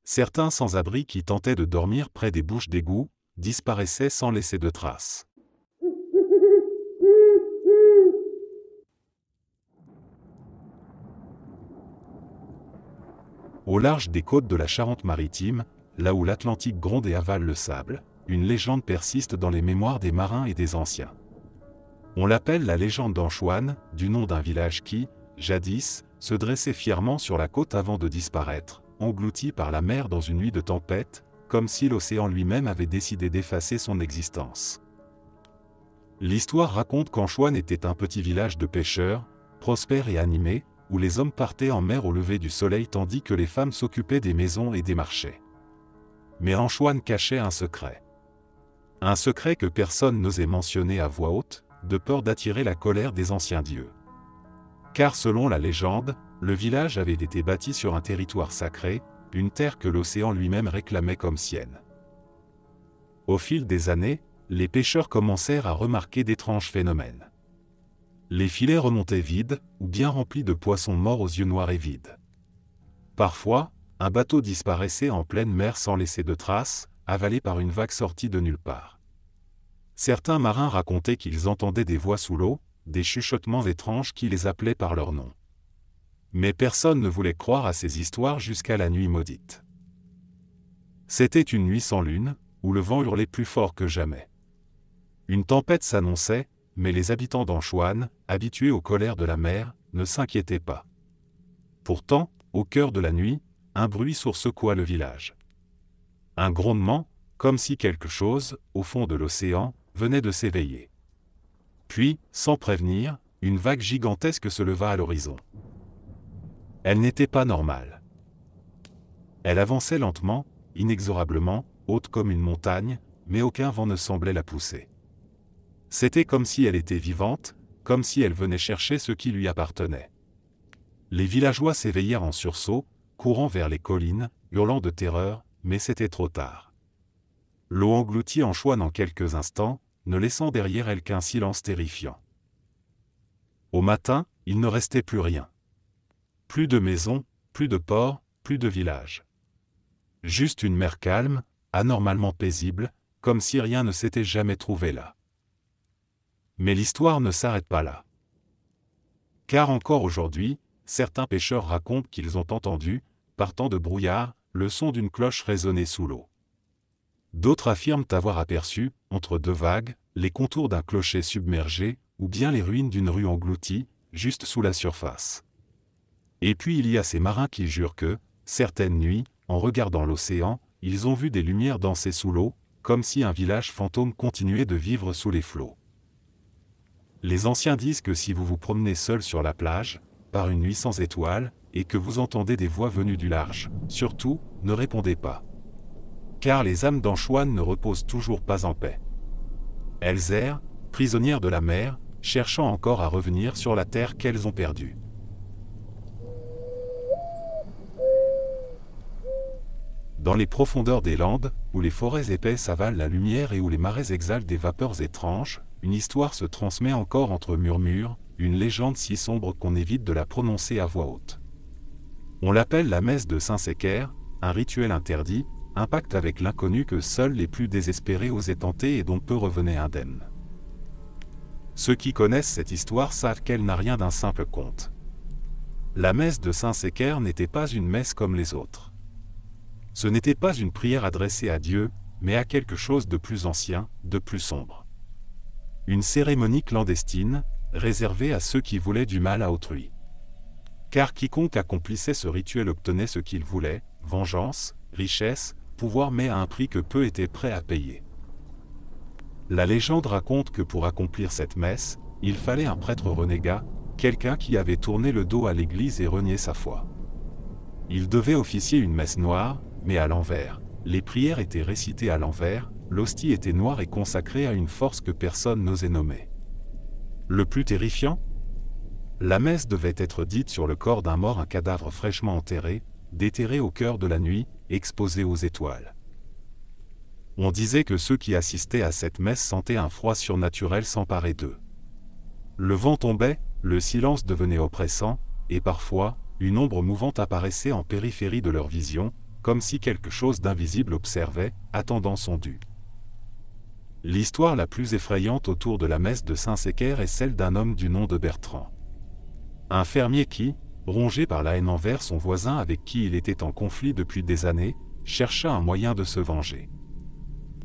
Certains sans-abri qui tentaient de dormir près des bouches d'égout disparaissaient sans laisser de traces. Au large des côtes de la Charente-Maritime, là où l'Atlantique gronde et avale le sable, une légende persiste dans les mémoires des marins et des anciens. On l'appelle la légende d'Anchoine, du nom d'un village qui, jadis, se dressait fièrement sur la côte avant de disparaître, englouti par la mer dans une nuit de tempête, comme si l'océan lui-même avait décidé d'effacer son existence. L'histoire raconte qu'Anchoine était un petit village de pêcheurs, prospère et animé, où les hommes partaient en mer au lever du soleil tandis que les femmes s'occupaient des maisons et des marchés. Mais Anchoine cachait un secret. Un secret que personne n'osait mentionner à voix haute, de peur d'attirer la colère des anciens dieux. Car selon la légende, le village avait été bâti sur un territoire sacré, une terre que l'océan lui-même réclamait comme sienne. Au fil des années, les pêcheurs commencèrent à remarquer d'étranges phénomènes. Les filets remontaient vides, ou bien remplis de poissons morts aux yeux noirs et vides. Parfois, un bateau disparaissait en pleine mer sans laisser de traces, avalé par une vague sortie de nulle part. Certains marins racontaient qu'ils entendaient des voix sous l'eau, des chuchotements étranges qui les appelaient par leur nom. Mais personne ne voulait croire à ces histoires jusqu'à la nuit maudite. C'était une nuit sans lune, où le vent hurlait plus fort que jamais. Une tempête s'annonçait, mais les habitants d'Anchoine, habitués aux colères de la mer, ne s'inquiétaient pas. Pourtant, au cœur de la nuit, un bruit sourd secoua le village. Un grondement, comme si quelque chose, au fond de l'océan, venait de s'éveiller. Puis, sans prévenir, une vague gigantesque se leva à l'horizon. Elle n'était pas normale. Elle avançait lentement, inexorablement, haute comme une montagne, mais aucun vent ne semblait la pousser. C'était comme si elle était vivante, comme si elle venait chercher ce qui lui appartenait. Les villageois s'éveillèrent en sursaut, courant vers les collines, hurlant de terreur, mais c'était trop tard. L'eau engloutit Anchoine en quelques instants, ne laissant derrière elle qu'un silence terrifiant. Au matin, il ne restait plus rien. Plus de maisons, plus de ports, plus de villages. Juste une mer calme, anormalement paisible, comme si rien ne s'était jamais trouvé là. Mais l'histoire ne s'arrête pas là. Car encore aujourd'hui, certains pêcheurs racontent qu'ils ont entendu, partant de brouillard, le son d'une cloche résonner sous l'eau. D'autres affirment avoir aperçu, entre deux vagues, les contours d'un clocher submergé, ou bien les ruines d'une rue engloutie, juste sous la surface. Et puis il y a ces marins qui jurent que, certaines nuits, en regardant l'océan, ils ont vu des lumières danser sous l'eau, comme si un village fantôme continuait de vivre sous les flots. Les anciens disent que si vous vous promenez seul sur la plage, par une nuit sans étoiles, et que vous entendez des voix venues du large, surtout, ne répondez pas. Car les âmes d'Anchoine ne reposent toujours pas en paix. Elles errent, prisonnières de la mer, cherchant encore à revenir sur la terre qu'elles ont perdue. Dans les profondeurs des landes, où les forêts épaisses avalent la lumière et où les marais exhalent des vapeurs étranges, une histoire se transmet encore entre murmures, une légende si sombre qu'on évite de la prononcer à voix haute. On l'appelle la messe de Saint-Sécaire, un rituel interdit, un pacte avec l'inconnu que seuls les plus désespérés osaient tenter et dont peu revenaient indemnes. Ceux qui connaissent cette histoire savent qu'elle n'a rien d'un simple conte. La messe de Saint-Sécaire n'était pas une messe comme les autres. Ce n'était pas une prière adressée à Dieu, mais à quelque chose de plus ancien, de plus sombre. Une cérémonie clandestine, réservée à ceux qui voulaient du mal à autrui. Car quiconque accomplissait ce rituel obtenait ce qu'il voulait, vengeance, richesse, pouvoir, mais à un prix que peu étaient prêts à payer. La légende raconte que pour accomplir cette messe, il fallait un prêtre renégat, quelqu'un qui avait tourné le dos à l'Église et renié sa foi. Il devait officier une messe noire, mais à l'envers. Les prières étaient récitées à l'envers, l'hostie était noire et consacrée à une force que personne n'osait nommer. Le plus terrifiant ? La messe devait être dite sur le corps d'un mort, un cadavre fraîchement enterré, déterré au cœur de la nuit, exposé aux étoiles. On disait que ceux qui assistaient à cette messe sentaient un froid surnaturel s'emparer d'eux. Le vent tombait, le silence devenait oppressant, et parfois, une ombre mouvante apparaissait en périphérie de leur vision, comme si quelque chose d'invisible observait, attendant son dû. L'histoire la plus effrayante autour de la messe de Saint-Sécaire est celle d'un homme du nom de Bertrand. Un fermier qui, rongé par la haine envers son voisin avec qui il était en conflit depuis des années, chercha un moyen de se venger.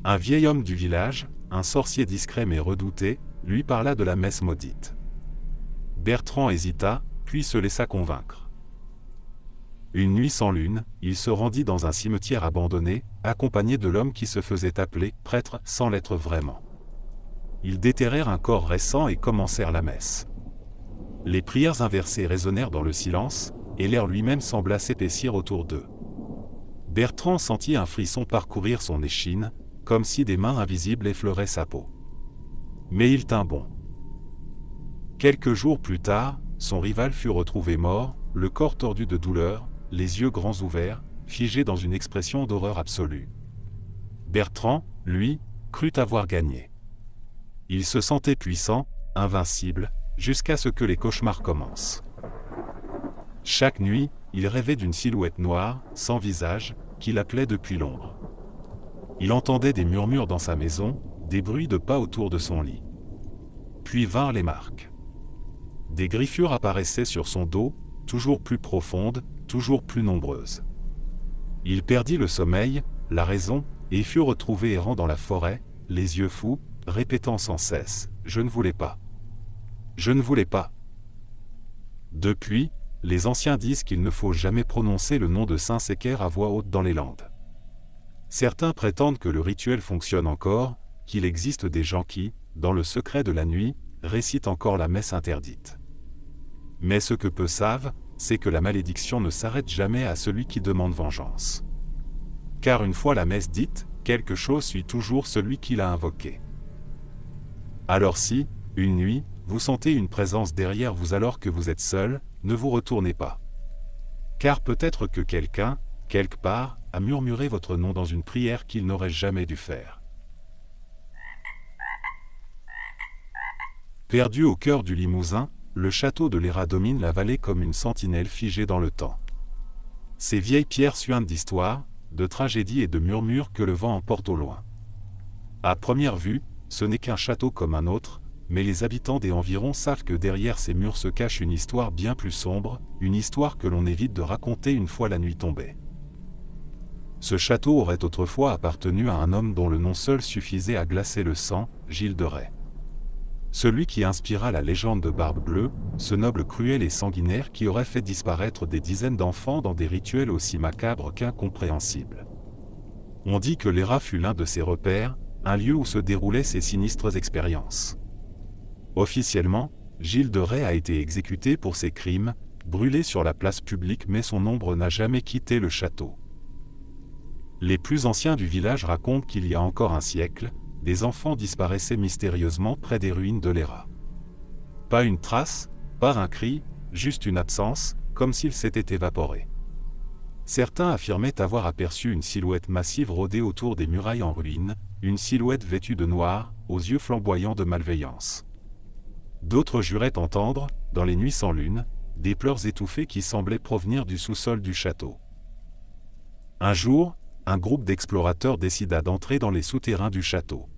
Un vieil homme du village, un sorcier discret mais redouté, lui parla de la messe maudite. Bertrand hésita, puis se laissa convaincre. Une nuit sans lune, il se rendit dans un cimetière abandonné, accompagné de l'homme qui se faisait appeler prêtre sans l'être vraiment. Ils déterrèrent un corps récent et commencèrent la messe. Les prières inversées résonnèrent dans le silence, et l'air lui-même sembla s'épaissir autour d'eux. Bertrand sentit un frisson parcourir son échine, comme si des mains invisibles effleuraient sa peau. Mais il tint bon. Quelques jours plus tard, son rival fut retrouvé mort, le corps tordu de douleur, les yeux grands ouverts, figé dans une expression d'horreur absolue. Bertrand, lui, crut avoir gagné. Il se sentait puissant, invincible, jusqu'à ce que les cauchemars commencent. Chaque nuit, il rêvait d'une silhouette noire, sans visage, qui l'appelait depuis l'ombre. Il entendait des murmures dans sa maison, des bruits de pas autour de son lit. Puis vinrent les marques. Des griffures apparaissaient sur son dos, toujours plus profondes, toujours plus nombreuses. Il perdit le sommeil, la raison, et fut retrouvé errant dans la forêt, les yeux fous, répétant sans cesse « Je ne voulais pas. Je ne voulais pas. » Depuis, les anciens disent qu'il ne faut jamais prononcer le nom de Saint-Sécaire à voix haute dans les Landes. Certains prétendent que le rituel fonctionne encore, qu'il existe des gens qui, dans le secret de la nuit, récitent encore la messe interdite. Mais ce que peu savent, c'est que la malédiction ne s'arrête jamais à celui qui demande vengeance. Car une fois la messe dite, quelque chose suit toujours celui qui l'a invoqué. Alors si, une nuit, vous sentez une présence derrière vous alors que vous êtes seul, ne vous retournez pas. Car peut-être que quelqu'un, quelque part, a murmuré votre nom dans une prière qu'il n'aurait jamais dû faire. Perdu au cœur du Limousin, le château de Lérat domine la vallée comme une sentinelle figée dans le temps. Ces vieilles pierres suintent d'histoire, de tragédies et de murmures que le vent emporte au loin. À première vue, ce n'est qu'un château comme un autre, mais les habitants des environs savent que derrière ces murs se cache une histoire bien plus sombre, une histoire que l'on évite de raconter une fois la nuit tombée. Ce château aurait autrefois appartenu à un homme dont le nom seul suffisait à glacer le sang, Gilles de Rais. Celui qui inspira la légende de Barbe Bleue, ce noble cruel et sanguinaire qui aurait fait disparaître des dizaines d'enfants dans des rituels aussi macabres qu'incompréhensibles. On dit que Lérat fut l'un de ses repères, un lieu où se déroulaient ses sinistres expériences. Officiellement, Gilles de Rais a été exécuté pour ses crimes, brûlé sur la place publique, mais son ombre n'a jamais quitté le château. Les plus anciens du village racontent qu'il y a encore un siècle, des enfants disparaissaient mystérieusement près des ruines de Lérat. Pas une trace, pas un cri, juste une absence, comme s'ils s'étaient évaporés. Certains affirmaient avoir aperçu une silhouette massive rôder autour des murailles en ruine, une silhouette vêtue de noir, aux yeux flamboyants de malveillance. D'autres juraient entendre, dans les nuits sans lune, des pleurs étouffés qui semblaient provenir du sous-sol du château. Un jour, un groupe d'explorateurs décida d'entrer dans les souterrains du château.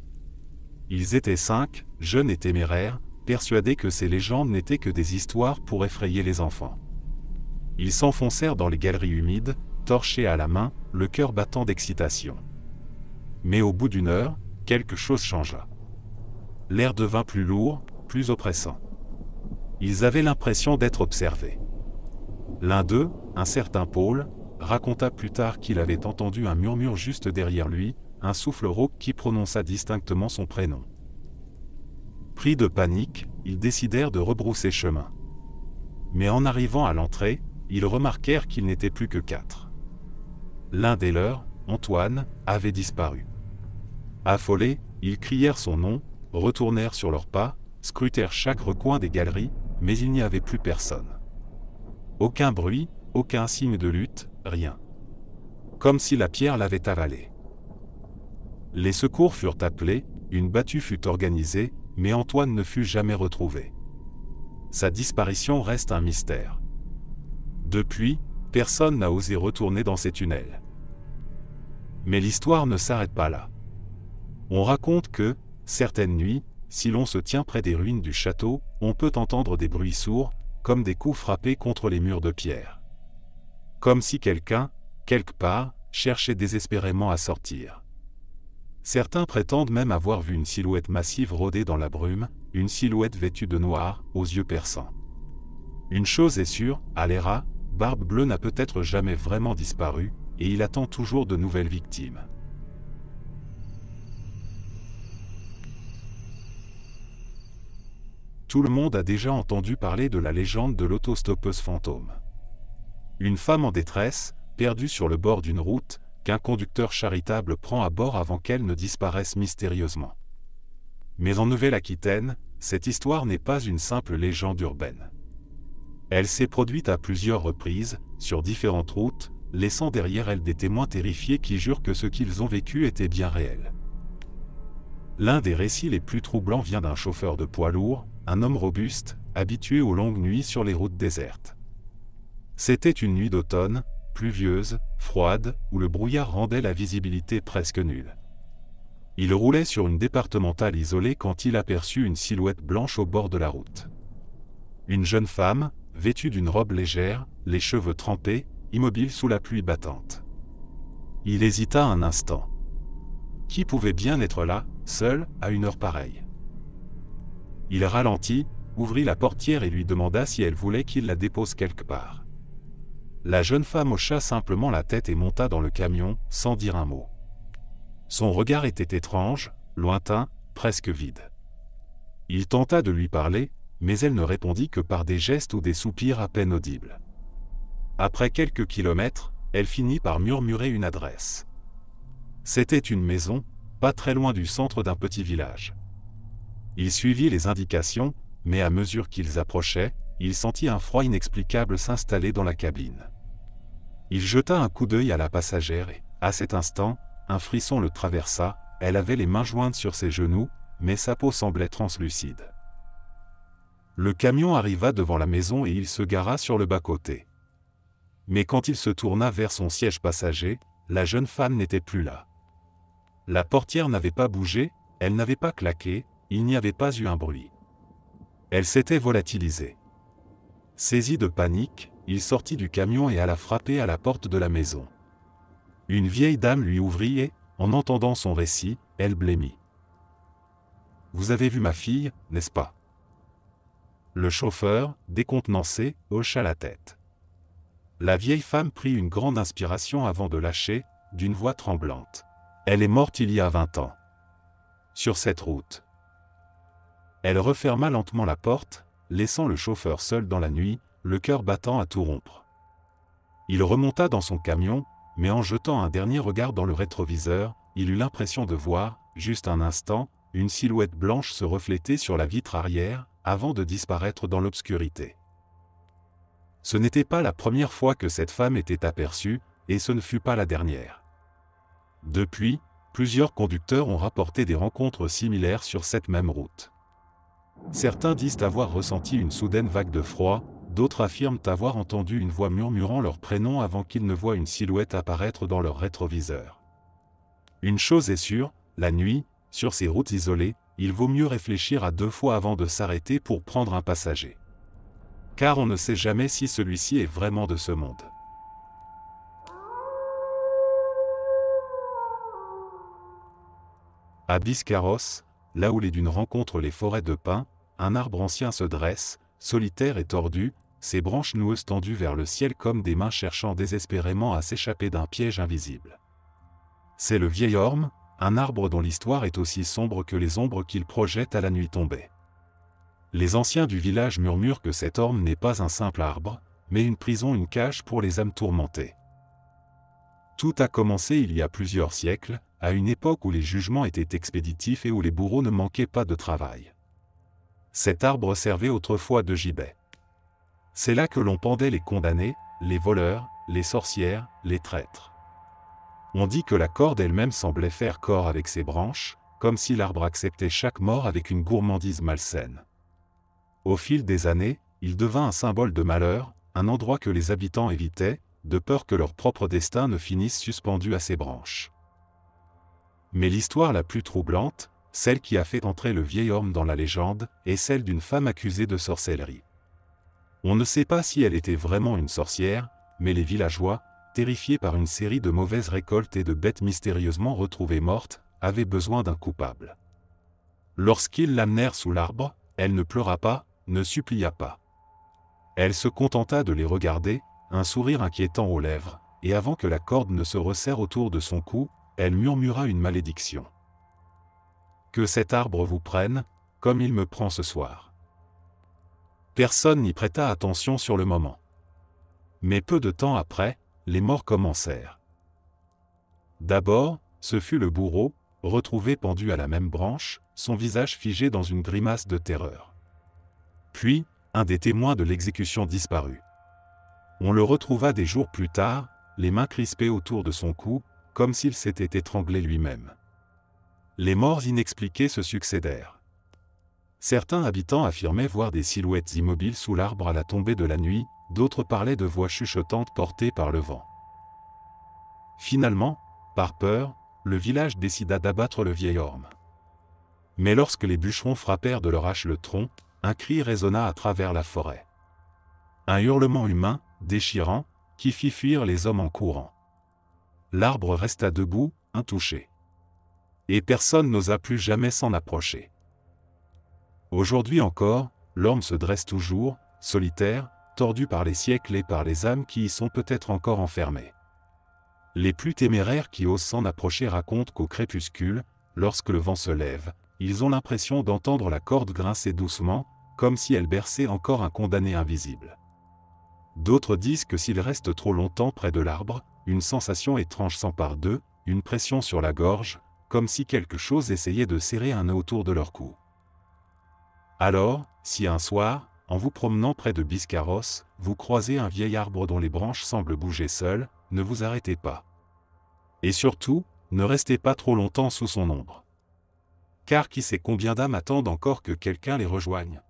Ils étaient 5, jeunes et téméraires, persuadés que ces légendes n'étaient que des histoires pour effrayer les enfants. Ils s'enfoncèrent dans les galeries humides, torchés à la main, le cœur battant d'excitation. Mais au bout d'une heure, quelque chose changea. L'air devint plus lourd, plus oppressant. Ils avaient l'impression d'être observés. L'un d'eux, un certain Paul, raconta plus tard qu'il avait entendu un murmure juste derrière lui, un souffle rauque qui prononça distinctement son prénom. Pris de panique, ils décidèrent de rebrousser chemin. Mais en arrivant à l'entrée, ils remarquèrent qu'ils n'étaient plus que 4. L'un des leurs, Antoine, avait disparu. Affolés, ils crièrent son nom, retournèrent sur leurs pas, scrutèrent chaque recoin des galeries, mais il n'y avait plus personne. Aucun bruit, aucun signe de lutte, rien. Comme si la pierre l'avait avalé. Les secours furent appelés, une battue fut organisée, mais Antoine ne fut jamais retrouvé. Sa disparition reste un mystère. Depuis, personne n'a osé retourner dans ces tunnels. Mais l'histoire ne s'arrête pas là. On raconte que, certaines nuits, si l'on se tient près des ruines du château, on peut entendre des bruits sourds, comme des coups frappés contre les murs de pierre. Comme si quelqu'un, quelque part, cherchait désespérément à sortir. Certains prétendent même avoir vu une silhouette massive rôder dans la brume, une silhouette vêtue de noir, aux yeux perçants. Une chose est sûre, Alera, Barbe Bleue n'a peut-être jamais vraiment disparu, et il attend toujours de nouvelles victimes. Tout le monde a déjà entendu parler de la légende de l'autostoppeuse fantôme. Une femme en détresse, perdue sur le bord d'une route, qu'un conducteur charitable prend à bord avant qu'elle ne disparaisse mystérieusement. Mais en Nouvelle-Aquitaine, cette histoire n'est pas une simple légende urbaine. Elle s'est produite à plusieurs reprises, sur différentes routes, laissant derrière elle des témoins terrifiés qui jurent que ce qu'ils ont vécu était bien réel. L'un des récits les plus troublants vient d'un chauffeur de poids lourd, un homme robuste, habitué aux longues nuits sur les routes désertes. C'était une nuit d'automne, pluvieuse, froide, où le brouillard rendait la visibilité presque nulle. Il roulait sur une départementale isolée quand il aperçut une silhouette blanche au bord de la route. Une jeune femme, vêtue d'une robe légère, les cheveux trempés, immobile sous la pluie battante. Il hésita un instant. Qui pouvait bien être là, seul, à une heure pareille? Il ralentit, ouvrit la portière et lui demanda si elle voulait qu'il la dépose quelque part. La jeune femme hocha simplement la tête et monta dans le camion, sans dire un mot. Son regard était étrange, lointain, presque vide. Il tenta de lui parler, mais elle ne répondit que par des gestes ou des soupirs à peine audibles. Après quelques kilomètres, elle finit par murmurer une adresse. C'était une maison, pas très loin du centre d'un petit village. Il suivit les indications, mais à mesure qu'ils approchaient, il sentit un froid inexplicable s'installer dans la cabine. Il jeta un coup d'œil à la passagère et, à cet instant, un frisson le traversa, elle avait les mains jointes sur ses genoux, mais sa peau semblait translucide. Le camion arriva devant la maison et il se gara sur le bas-côté. Mais quand il se tourna vers son siège passager, la jeune femme n'était plus là. La portière n'avait pas bougé, elle n'avait pas claqué, il n'y avait pas eu un bruit. Elle s'était volatilisée. Saisi de panique, il sortit du camion et alla frapper à la porte de la maison. Une vieille dame lui ouvrit et, en entendant son récit, elle blêmit. « Vous avez vu ma fille, n'est-ce pas ?» Le chauffeur, décontenancé, hocha la tête. La vieille femme prit une grande inspiration avant de lâcher, d'une voix tremblante. « Elle est morte il y a 20 ans. Sur cette route. » Elle referma lentement la porte, laissant le chauffeur seul dans la nuit, le cœur battant à tout rompre. Il remonta dans son camion, mais en jetant un dernier regard dans le rétroviseur, il eut l'impression de voir, juste un instant, une silhouette blanche se refléter sur la vitre arrière, avant de disparaître dans l'obscurité. Ce n'était pas la première fois que cette femme était aperçue, et ce ne fut pas la dernière. Depuis, plusieurs conducteurs ont rapporté des rencontres similaires sur cette même route. Certains disent avoir ressenti une soudaine vague de froid, d'autres affirment avoir entendu une voix murmurant leur prénom avant qu'ils ne voient une silhouette apparaître dans leur rétroviseur. Une chose est sûre, la nuit, sur ces routes isolées, il vaut mieux réfléchir à 2 fois avant de s'arrêter pour prendre un passager. Car on ne sait jamais si celui-ci est vraiment de ce monde. À Biscarrosse, là où les dunes rencontrent les forêts de pins, un arbre ancien se dresse, solitaire et tordu, ses branches noueuses tendues vers le ciel comme des mains cherchant désespérément à s'échapper d'un piège invisible. C'est le vieil orme, un arbre dont l'histoire est aussi sombre que les ombres qu'il projette à la nuit tombée. Les anciens du village murmurent que cet orme n'est pas un simple arbre, mais une prison, une cage pour les âmes tourmentées. Tout a commencé il y a plusieurs siècles, à une époque où les jugements étaient expéditifs et où les bourreaux ne manquaient pas de travail. Cet arbre servait autrefois de gibet. C'est là que l'on pendait les condamnés, les voleurs, les sorcières, les traîtres. On dit que la corde elle-même semblait faire corps avec ses branches, comme si l'arbre acceptait chaque mort avec une gourmandise malsaine. Au fil des années, il devint un symbole de malheur, un endroit que les habitants évitaient, de peur que leur propre destin ne finisse suspendu à ses branches. Mais l'histoire la plus troublante, celle qui a fait entrer le vieil homme dans la légende, est celle d'une femme accusée de sorcellerie. On ne sait pas si elle était vraiment une sorcière, mais les villageois, terrifiés par une série de mauvaises récoltes et de bêtes mystérieusement retrouvées mortes, avaient besoin d'un coupable. Lorsqu'ils l'amenèrent sous l'arbre, elle ne pleura pas, ne supplia pas. Elle se contenta de les regarder, un sourire inquiétant aux lèvres, et avant que la corde ne se resserre autour de son cou, elle murmura une malédiction. « Que cet arbre vous prenne, comme il me prend ce soir. » Personne n'y prêta attention sur le moment. Mais peu de temps après, les morts commencèrent. D'abord, ce fut le bourreau, retrouvé pendu à la même branche, son visage figé dans une grimace de terreur. Puis, un des témoins de l'exécution disparut. On le retrouva des jours plus tard, les mains crispées autour de son cou, comme s'il s'était étranglé lui-même. Les morts inexpliquées se succédèrent. Certains habitants affirmaient voir des silhouettes immobiles sous l'arbre à la tombée de la nuit, d'autres parlaient de voix chuchotantes portées par le vent. Finalement, par peur, le village décida d'abattre le vieil orme. Mais lorsque les bûcherons frappèrent de leur hache le tronc, un cri résonna à travers la forêt. Un hurlement humain, déchirant, qui fit fuir les hommes en courant. L'arbre resta debout, intouché. Et personne n'osa plus jamais s'en approcher. Aujourd'hui encore, l'orme se dresse toujours, solitaire, tordu par les siècles et par les âmes qui y sont peut-être encore enfermées. Les plus téméraires qui osent s'en approcher racontent qu'au crépuscule, lorsque le vent se lève, ils ont l'impression d'entendre la corde grincer doucement, comme si elle berçait encore un condamné invisible. D'autres disent que s'ils restent trop longtemps près de l'arbre, une sensation étrange s'empare d'eux, une pression sur la gorge, comme si quelque chose essayait de serrer un nœud autour de leur cou. Alors, si un soir, en vous promenant près de Biscarrosse, vous croisez un vieil arbre dont les branches semblent bouger seules, ne vous arrêtez pas. Et surtout, ne restez pas trop longtemps sous son ombre. Car qui sait combien d'âmes attendent encore que quelqu'un les rejoigne.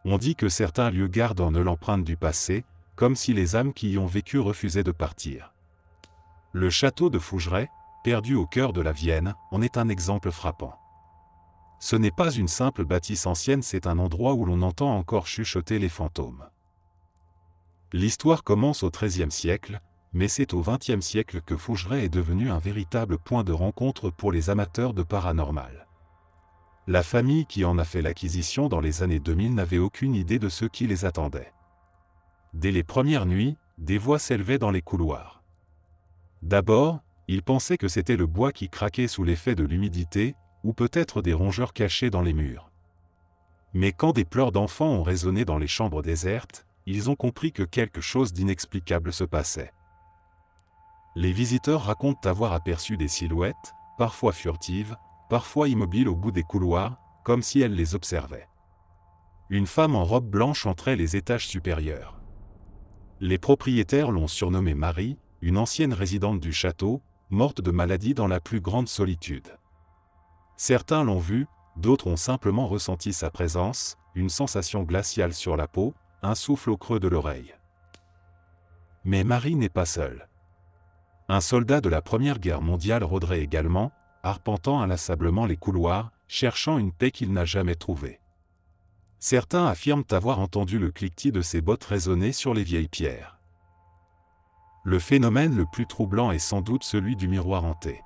On dit que certains lieux gardent en eux l'empreinte du passé, comme si les âmes qui y ont vécu refusaient de partir. Le château de Fougeray, perdu au cœur de la Vienne, en est un exemple frappant. Ce n'est pas une simple bâtisse ancienne, c'est un endroit où l'on entend encore chuchoter les fantômes. L'histoire commence au XIIIe siècle, mais c'est au XXe siècle que Fougeray est devenu un véritable point de rencontre pour les amateurs de paranormal. La famille qui en a fait l'acquisition dans les années 2000 n'avait aucune idée de ce qui les attendait. Dès les premières nuits, des voix s'élevaient dans les couloirs. D'abord, ils pensaient que c'était le bois qui craquait sous l'effet de l'humidité, ou peut-être des rongeurs cachés dans les murs. Mais quand des pleurs d'enfants ont résonné dans les chambres désertes, ils ont compris que quelque chose d'inexplicable se passait. Les visiteurs racontent avoir aperçu des silhouettes, parfois furtives, parfois immobiles au bout des couloirs, comme si elles les observaient. Une femme en robe blanche entrait les étages supérieurs. Les propriétaires l'ont surnommée Marie, une ancienne résidente du château, morte de maladie dans la plus grande solitude. Certains l'ont vue, d'autres ont simplement ressenti sa présence, une sensation glaciale sur la peau, un souffle au creux de l'oreille. Mais Marie n'est pas seule. Un soldat de la Première Guerre mondiale rôderait également, arpentant inlassablement les couloirs, cherchant une paix qu'il n'a jamais trouvée. Certains affirment avoir entendu le cliquetis de ses bottes résonner sur les vieilles pierres. Le phénomène le plus troublant est sans doute celui du miroir hanté.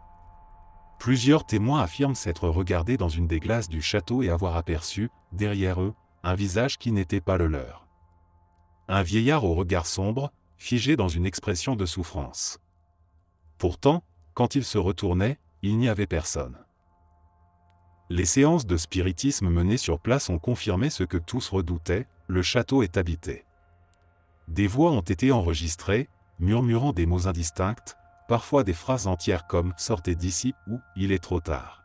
Plusieurs témoins affirment s'être regardés dans une des glaces du château et avoir aperçu, derrière eux, un visage qui n'était pas le leur. Un vieillard au regard sombre, figé dans une expression de souffrance. Pourtant, quand il se retournait, il n'y avait personne. Les séances de spiritisme menées sur place ont confirmé ce que tous redoutaient, le château est habité. Des voix ont été enregistrées, murmurant des mots indistincts, parfois des phrases entières comme « sortez d'ici » ou « il est trop tard ».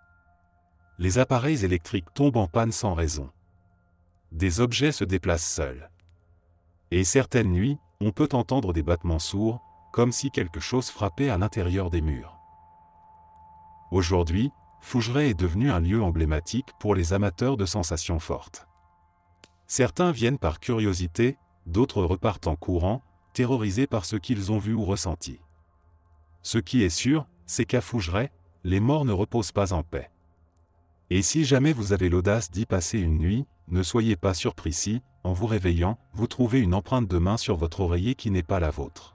Les appareils électriques tombent en panne sans raison. Des objets se déplacent seuls. Et certaines nuits, on peut entendre des battements sourds, comme si quelque chose frappait à l'intérieur des murs. Aujourd'hui, Fougeray est devenu un lieu emblématique pour les amateurs de sensations fortes. Certains viennent par curiosité, d'autres repartent en courant, terrorisés par ce qu'ils ont vu ou ressenti. Ce qui est sûr, c'est qu'à Fougeray, les morts ne reposent pas en paix. Et si jamais vous avez l'audace d'y passer une nuit, ne soyez pas surpris si, en vous réveillant, vous trouvez une empreinte de main sur votre oreiller qui n'est pas la vôtre.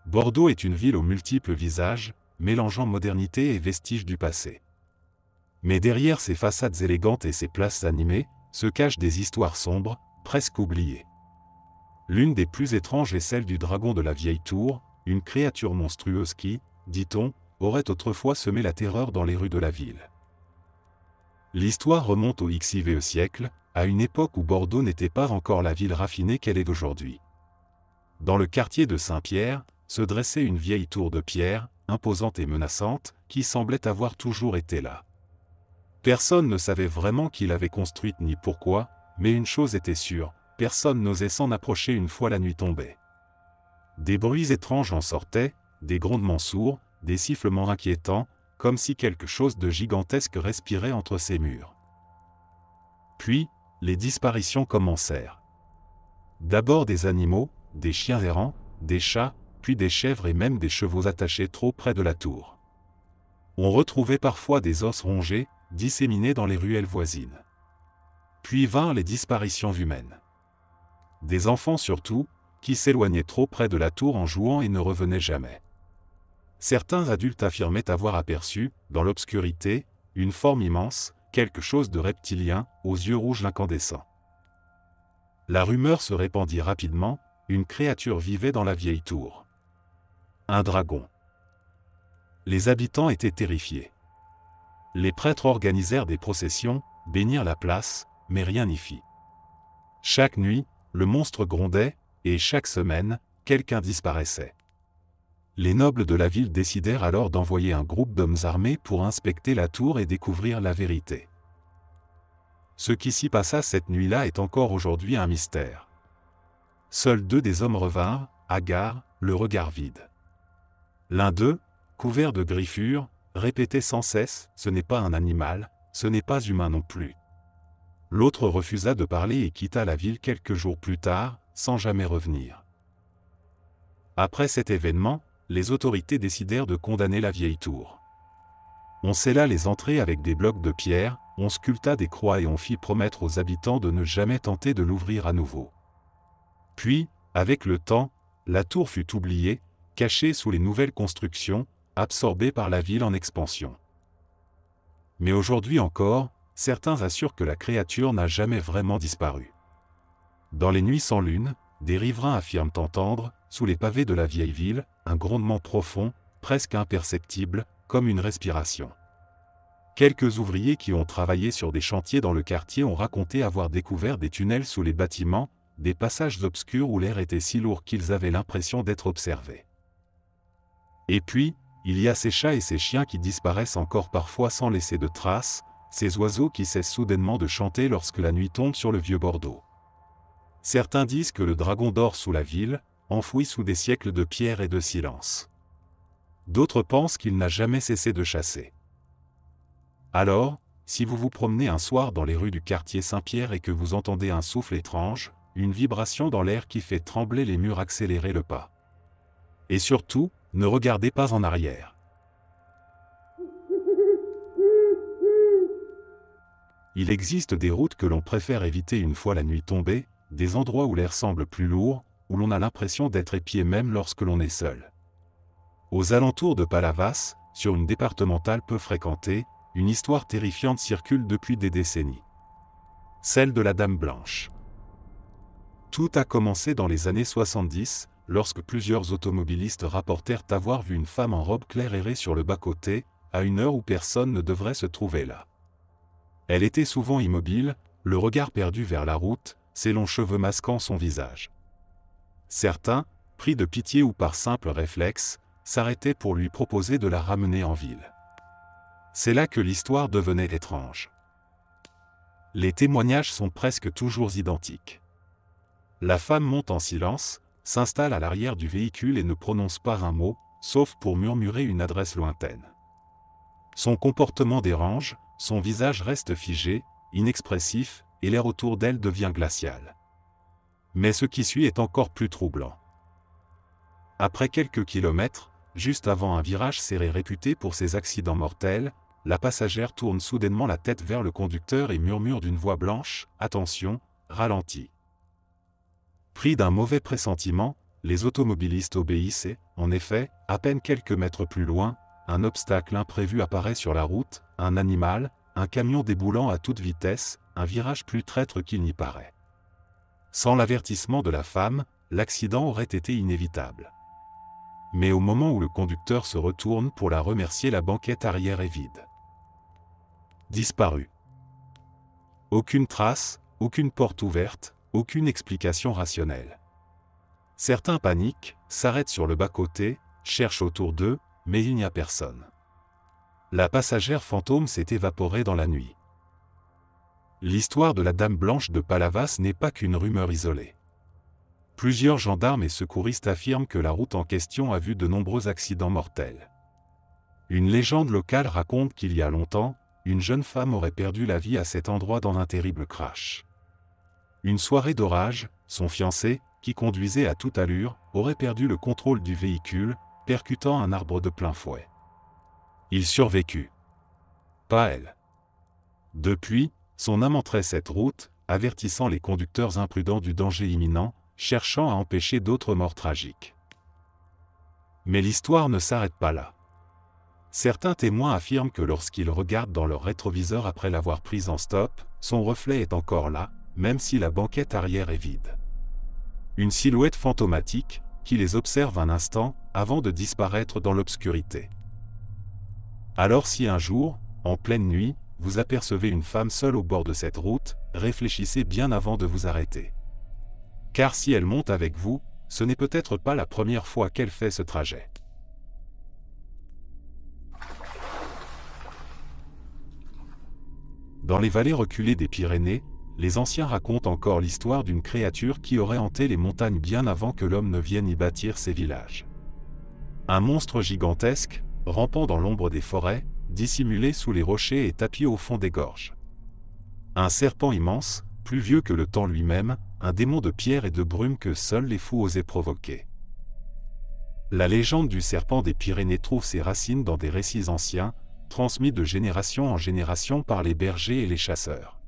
Bordeaux est une ville aux multiples visages, mélangeant modernité et vestiges du passé. Mais derrière ces façades élégantes et ces places animées, se cachent des histoires sombres, presque oubliées. L'une des plus étranges est celle du dragon de la vieille tour, une créature monstrueuse qui, dit-on, aurait autrefois semé la terreur dans les rues de la ville. L'histoire remonte au XIVe siècle, à une époque où Bordeaux n'était pas encore la ville raffinée qu'elle est d'aujourd'hui. Dans le quartier de Saint-Pierre, se dressait une vieille tour de pierre, imposante et menaçante, qui semblait avoir toujours été là. Personne ne savait vraiment qui l'avait construite ni pourquoi, mais une chose était sûre, personne n'osait s'en approcher une fois la nuit tombée. Des bruits étranges en sortaient, des grondements sourds, des sifflements inquiétants, comme si quelque chose de gigantesque respirait entre ces murs. Puis, les disparitions commencèrent. D'abord des animaux, des chiens errants, des chats, puis des chèvres et même des chevaux attachés trop près de la tour. On retrouvait parfois des os rongés, disséminés dans les ruelles voisines. Puis vinrent les disparitions humaines. Des enfants surtout, qui s'éloignaient trop près de la tour en jouant et ne revenaient jamais. Certains adultes affirmaient avoir aperçu, dans l'obscurité, une forme immense, quelque chose de reptilien, aux yeux rouges incandescents. La rumeur se répandit rapidement, une créature vivait dans la vieille tour. Un dragon. Les habitants étaient terrifiés. Les prêtres organisèrent des processions, bénirent la place, mais rien n'y fit. Chaque nuit, le monstre grondait, et chaque semaine, quelqu'un disparaissait. Les nobles de la ville décidèrent alors d'envoyer un groupe d'hommes armés pour inspecter la tour et découvrir la vérité. Ce qui s'y passa cette nuit-là est encore aujourd'hui un mystère. Seuls deux des hommes revinrent, hagards, le regard vide. L'un d'eux, couvert de griffures, répétait sans cesse « Ce n'est pas un animal, ce n'est pas humain non plus ». L'autre refusa de parler et quitta la ville quelques jours plus tard, sans jamais revenir. Après cet événement, les autorités décidèrent de condamner la vieille tour. On scella les entrées avec des blocs de pierre, on sculpta des croix et on fit promettre aux habitants de ne jamais tenter de l'ouvrir à nouveau. Puis, avec le temps, la tour fut oubliée, cachée sous les nouvelles constructions, absorbée par la ville en expansion. Mais aujourd'hui encore, certains assurent que la créature n'a jamais vraiment disparu. Dans les nuits sans lune, des riverains affirment entendre, sous les pavés de la vieille ville, un grondement profond, presque imperceptible, comme une respiration. Quelques ouvriers qui ont travaillé sur des chantiers dans le quartier ont raconté avoir découvert des tunnels sous les bâtiments, des passages obscurs où l'air était si lourd qu'ils avaient l'impression d'être observés. Et puis, il y a ces chats et ces chiens qui disparaissent encore parfois sans laisser de traces, ces oiseaux qui cessent soudainement de chanter lorsque la nuit tombe sur le vieux Bordeaux. Certains disent que le dragon dort sous la ville, enfoui sous des siècles de pierre et de silence. D'autres pensent qu'il n'a jamais cessé de chasser. Alors, si vous vous promenez un soir dans les rues du quartier Saint-Pierre et que vous entendez un souffle étrange, une vibration dans l'air qui fait trembler les murs, accélérez le pas. Et surtout, ne regardez pas en arrière. Il existe des routes que l'on préfère éviter une fois la nuit tombée, des endroits où l'air semble plus lourd, où l'on a l'impression d'être épié même lorsque l'on est seul. Aux alentours de Palavas, sur une départementale peu fréquentée, une histoire terrifiante circule depuis des décennies. Celle de la Dame Blanche. Tout a commencé dans les années 70, lorsque plusieurs automobilistes rapportèrent avoir vu une femme en robe claire errer sur le bas-côté, à une heure où personne ne devrait se trouver là. Elle était souvent immobile, le regard perdu vers la route, ses longs cheveux masquant son visage. Certains, pris de pitié ou par simple réflexe, s'arrêtaient pour lui proposer de la ramener en ville. C'est là que l'histoire devenait étrange. Les témoignages sont presque toujours identiques. La femme monte en silence, s'installe à l'arrière du véhicule et ne prononce pas un mot, sauf pour murmurer une adresse lointaine. Son comportement dérange, son visage reste figé, inexpressif, et l'air autour d'elle devient glacial. Mais ce qui suit est encore plus troublant. Après quelques kilomètres, juste avant un virage serré réputé pour ses accidents mortels, la passagère tourne soudainement la tête vers le conducteur et murmure d'une voix blanche « Attention, ralentis ». Pris d'un mauvais pressentiment, les automobilistes obéissent et, en effet, à peine quelques mètres plus loin, un obstacle imprévu apparaît sur la route, un animal, un camion déboulant à toute vitesse, un virage plus traître qu'il n'y paraît. Sans l'avertissement de la femme, l'accident aurait été inévitable. Mais au moment où le conducteur se retourne pour la remercier, la banquette arrière est vide. Disparu. Aucune trace, aucune porte ouverte, aucune explication rationnelle. Certains paniquent, s'arrêtent sur le bas-côté, cherchent autour d'eux, mais il n'y a personne. La passagère fantôme s'est évaporée dans la nuit. L'histoire de la Dame Blanche de Palavas n'est pas qu'une rumeur isolée. Plusieurs gendarmes et secouristes affirment que la route en question a vu de nombreux accidents mortels. Une légende locale raconte qu'il y a longtemps, une jeune femme aurait perdu la vie à cet endroit dans un terrible crash. Une soirée d'orage, son fiancé, qui conduisait à toute allure, aurait perdu le contrôle du véhicule, percutant un arbre de plein fouet. Il survécut. Pas elle. Depuis, son amant trace cette route, avertissant les conducteurs imprudents du danger imminent, cherchant à empêcher d'autres morts tragiques. Mais l'histoire ne s'arrête pas là. Certains témoins affirment que lorsqu'ils regardent dans leur rétroviseur après l'avoir prise en stop, son reflet est encore là, même si la banquette arrière est vide. Une silhouette fantomatique, qui les observe un instant, avant de disparaître dans l'obscurité. Alors si un jour, en pleine nuit, vous apercevez une femme seule au bord de cette route, réfléchissez bien avant de vous arrêter. Car si elle monte avec vous, ce n'est peut-être pas la première fois qu'elle fait ce trajet. Dans les vallées reculées des Pyrénées, les anciens racontent encore l'histoire d'une créature qui aurait hanté les montagnes bien avant que l'homme ne vienne y bâtir ses villages. Un monstre gigantesque, rampant dans l'ombre des forêts, dissimulé sous les rochers et tapis au fond des gorges. Un serpent immense, plus vieux que le temps lui-même, un démon de pierre et de brume que seuls les fous osaient provoquer. La légende du serpent des Pyrénées trouve ses racines dans des récits anciens, transmis de génération en génération par les bergers et les chasseurs.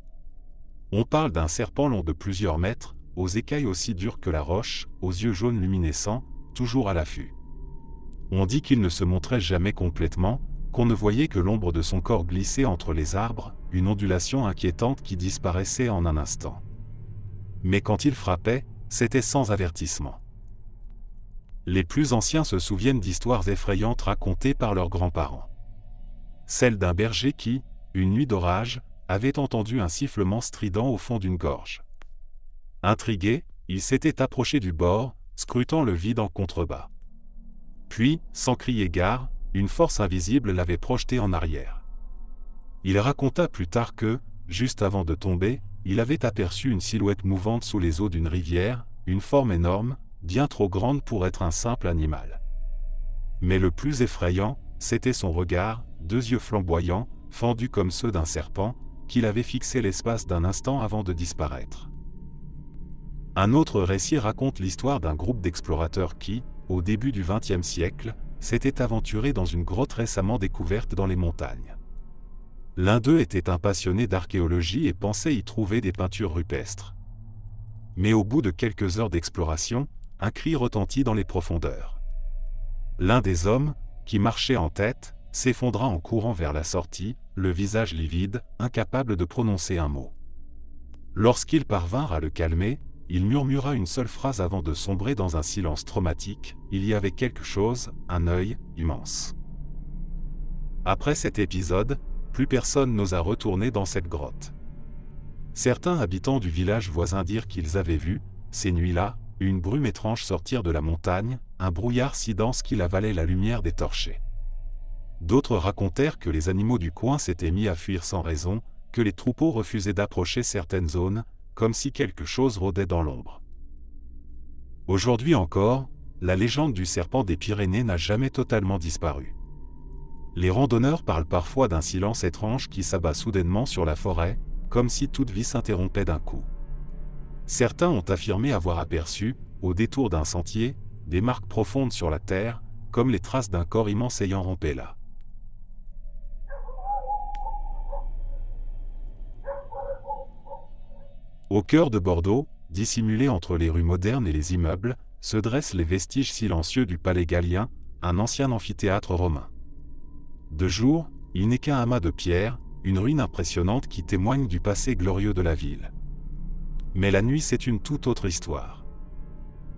On parle d'un serpent long de plusieurs mètres, aux écailles aussi dures que la roche, aux yeux jaunes luminescents, toujours à l'affût. On dit qu'il ne se montrait jamais complètement, qu'on ne voyait que l'ombre de son corps glisser entre les arbres, une ondulation inquiétante qui disparaissait en un instant. Mais quand il frappait, c'était sans avertissement. Les plus anciens se souviennent d'histoires effrayantes racontées par leurs grands-parents. Celle d'un berger qui, une nuit d'orage, avait entendu un sifflement strident au fond d'une gorge. Intrigué, il s'était approché du bord, scrutant le vide en contrebas. Puis, sans crier gare, une force invisible l'avait projeté en arrière. Il raconta plus tard que, juste avant de tomber, il avait aperçu une silhouette mouvante sous les eaux d'une rivière, une forme énorme, bien trop grande pour être un simple animal. Mais le plus effrayant, c'était son regard, deux yeux flamboyants, fendus comme ceux d'un serpent, qu'il avait fixé l'espace d'un instant avant de disparaître. Un autre récit raconte l'histoire d'un groupe d'explorateurs qui, au début du XXe siècle, s'était aventuré dans une grotte récemment découverte dans les montagnes. L'un d'eux était un passionné d'archéologie et pensait y trouver des peintures rupestres. Mais au bout de quelques heures d'exploration, un cri retentit dans les profondeurs. L'un des hommes, qui marchait en tête, s'effondra en courant vers la sortie, le visage livide, incapable de prononcer un mot. Lorsqu'ils parvinrent à le calmer, il murmura une seule phrase avant de sombrer dans un silence traumatique, il y avait quelque chose, un œil, immense. Après cet épisode, plus personne n'osa retourner dans cette grotte. Certains habitants du village voisin dirent qu'ils avaient vu, ces nuits-là, une brume étrange sortir de la montagne, un brouillard si dense qu'il avalait la lumière des torchers. D'autres racontèrent que les animaux du coin s'étaient mis à fuir sans raison, que les troupeaux refusaient d'approcher certaines zones, comme si quelque chose rôdait dans l'ombre. Aujourd'hui encore, la légende du serpent des Pyrénées n'a jamais totalement disparu. Les randonneurs parlent parfois d'un silence étrange qui s'abat soudainement sur la forêt, comme si toute vie s'interrompait d'un coup. Certains ont affirmé avoir aperçu, au détour d'un sentier, des marques profondes sur la terre, comme les traces d'un corps immense ayant rampé là. Au cœur de Bordeaux, dissimulé entre les rues modernes et les immeubles, se dressent les vestiges silencieux du palais Gallien, un ancien amphithéâtre romain. De jour, il n'est qu'un amas de pierres, une ruine impressionnante qui témoigne du passé glorieux de la ville. Mais la nuit, c'est une toute autre histoire.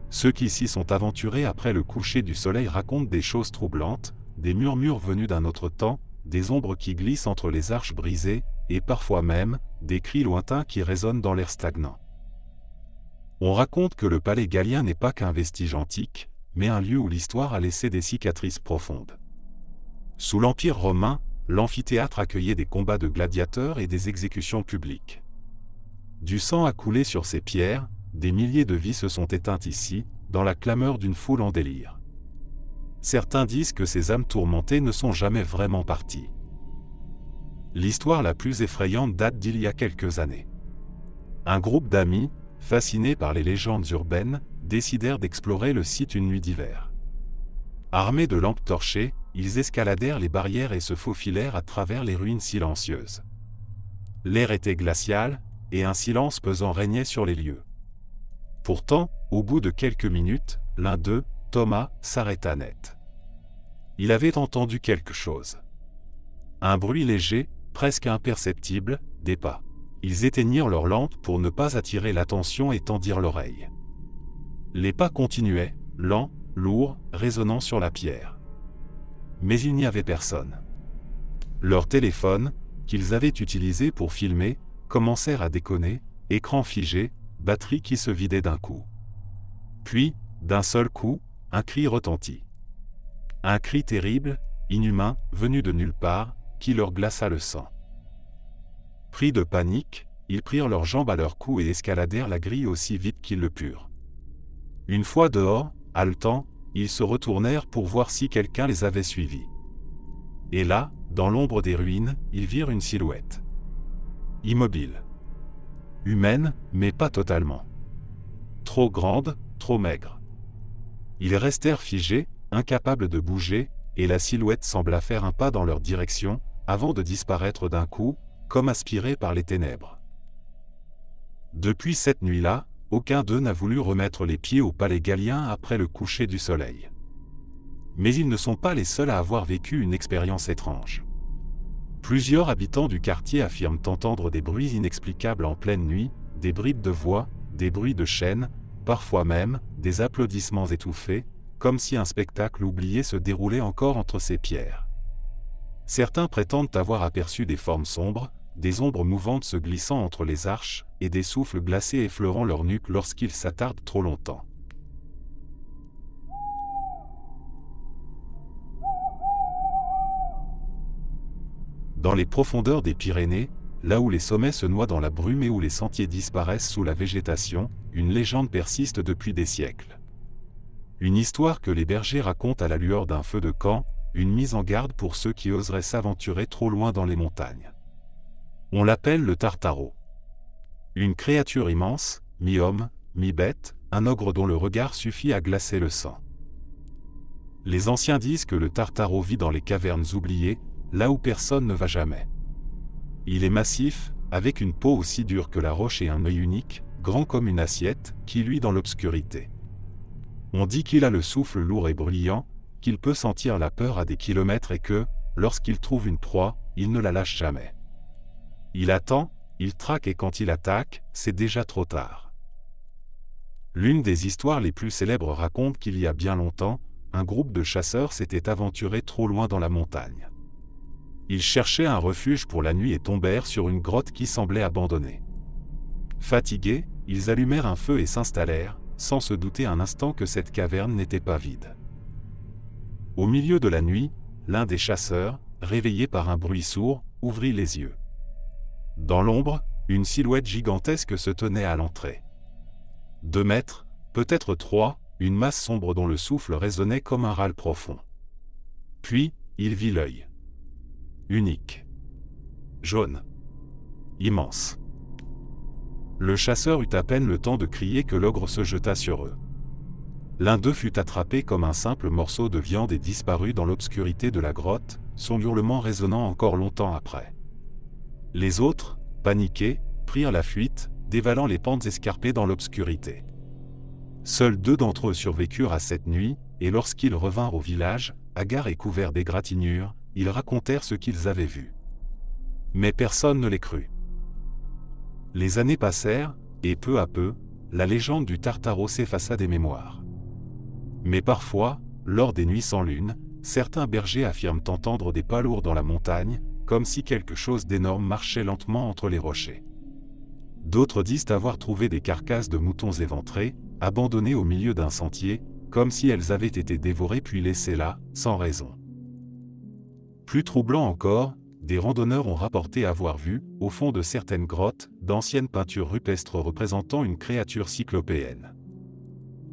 Ceux qui s'y sont aventurés après le coucher du soleil racontent des choses troublantes, des murmures venus d'un autre temps, des ombres qui glissent entre les arches brisées, et parfois même, des cris lointains qui résonnent dans l'air stagnant. On raconte que le palais Gallien n'est pas qu'un vestige antique, mais un lieu où l'histoire a laissé des cicatrices profondes. Sous l'Empire romain, l'amphithéâtre accueillait des combats de gladiateurs et des exécutions publiques. Du sang a coulé sur ces pierres, des milliers de vies se sont éteintes ici, dans la clameur d'une foule en délire. Certains disent que ces âmes tourmentées ne sont jamais vraiment parties. L'histoire la plus effrayante date d'il y a quelques années. Un groupe d'amis, fascinés par les légendes urbaines, décidèrent d'explorer le site une nuit d'hiver. Armés de lampes torchées, ils escaladèrent les barrières et se faufilèrent à travers les ruines silencieuses. L'air était glacial, et un silence pesant régnait sur les lieux. Pourtant, au bout de quelques minutes, l'un d'eux, Thomas, s'arrêta net. Il avait entendu quelque chose. Un bruit léger, presque imperceptible, des pas. Ils éteignirent leurs lampes pour ne pas attirer l'attention et tendirent l'oreille. Les pas continuaient, lents, lourds, résonnant sur la pierre. Mais il n'y avait personne. Leurs téléphones, qu'ils avaient utilisés pour filmer, commencèrent à déconner, écran figé, batterie qui se vidait d'un coup. Puis, d'un seul coup, un cri retentit. Un cri terrible, inhumain, venu de nulle part, qui leur glaça le sang. Pris de panique, ils prirent leurs jambes à leur cou et escaladèrent la grille aussi vite qu'ils le purent. Une fois dehors, haletants, ils se retournèrent pour voir si quelqu'un les avait suivis. Et là, dans l'ombre des ruines, ils virent une silhouette. Immobile. Humaine, mais pas totalement. Trop grande, trop maigre. Ils restèrent figés, incapables de bouger, et la silhouette sembla faire un pas dans leur direction, avant de disparaître d'un coup, comme aspirée par les ténèbres. Depuis cette nuit-là, aucun d'eux n'a voulu remettre les pieds au palais Gallien après le coucher du soleil. Mais ils ne sont pas les seuls à avoir vécu une expérience étrange. Plusieurs habitants du quartier affirment entendre des bruits inexplicables en pleine nuit, des bribes de voix, des bruits de chaînes, parfois même des applaudissements étouffés, comme si un spectacle oublié se déroulait encore entre ces pierres. Certains prétendent avoir aperçu des formes sombres, des ombres mouvantes se glissant entre les arches, et des souffles glacés effleurant leur nuque lorsqu'ils s'attardent trop longtemps. Dans les profondeurs des Pyrénées, là où les sommets se noient dans la brume et où les sentiers disparaissent sous la végétation, une légende persiste depuis des siècles. Une histoire que les bergers racontent à la lueur d'un feu de camp, une mise en garde pour ceux qui oseraient s'aventurer trop loin dans les montagnes. On l'appelle le Tartaro. Une créature immense, mi-homme, mi-bête, un ogre dont le regard suffit à glacer le sang. Les anciens disent que le Tartaro vit dans les cavernes oubliées, là où personne ne va jamais. Il est massif, avec une peau aussi dure que la roche et un œil unique, grand comme une assiette, qui luit dans l'obscurité. On dit qu'il a le souffle lourd et bruyant, qu'il peut sentir la peur à des kilomètres et que, lorsqu'il trouve une proie, il ne la lâche jamais. Il attend, il traque et quand il attaque, c'est déjà trop tard. L'une des histoires les plus célèbres raconte qu'il y a bien longtemps, un groupe de chasseurs s'était aventuré trop loin dans la montagne. Ils cherchaient un refuge pour la nuit et tombèrent sur une grotte qui semblait abandonnée. Fatigués, ils allumèrent un feu et s'installèrent, sans se douter un instant que cette caverne n'était pas vide. Au milieu de la nuit, l'un des chasseurs, réveillé par un bruit sourd, ouvrit les yeux. Dans l'ombre, une silhouette gigantesque se tenait à l'entrée. 2 mètres, peut-être 3, une masse sombre dont le souffle résonnait comme un râle profond. Puis, il vit l'œil. Unique. Jaune. Immense. Le chasseur eut à peine le temps de crier que l'ogre se jeta sur eux. L'un d'eux fut attrapé comme un simple morceau de viande et disparut dans l'obscurité de la grotte, son hurlement résonnant encore longtemps après. Les autres, paniqués, prirent la fuite, dévalant les pentes escarpées dans l'obscurité. Seuls 2 d'entre eux survécurent à cette nuit, et lorsqu'ils revinrent au village, hagards et couverts d'égratignures, ils racontèrent ce qu'ils avaient vu. Mais personne ne les crut. Les années passèrent, et peu à peu, la légende du Tartaro s'effaça des mémoires. Mais parfois, lors des nuits sans lune, certains bergers affirment entendre des pas lourds dans la montagne, comme si quelque chose d'énorme marchait lentement entre les rochers. D'autres disent avoir trouvé des carcasses de moutons éventrés, abandonnées au milieu d'un sentier, comme si elles avaient été dévorées puis laissées là, sans raison. Plus troublant encore, des randonneurs ont rapporté avoir vu, au fond de certaines grottes, d'anciennes peintures rupestres représentant une créature cyclopéenne.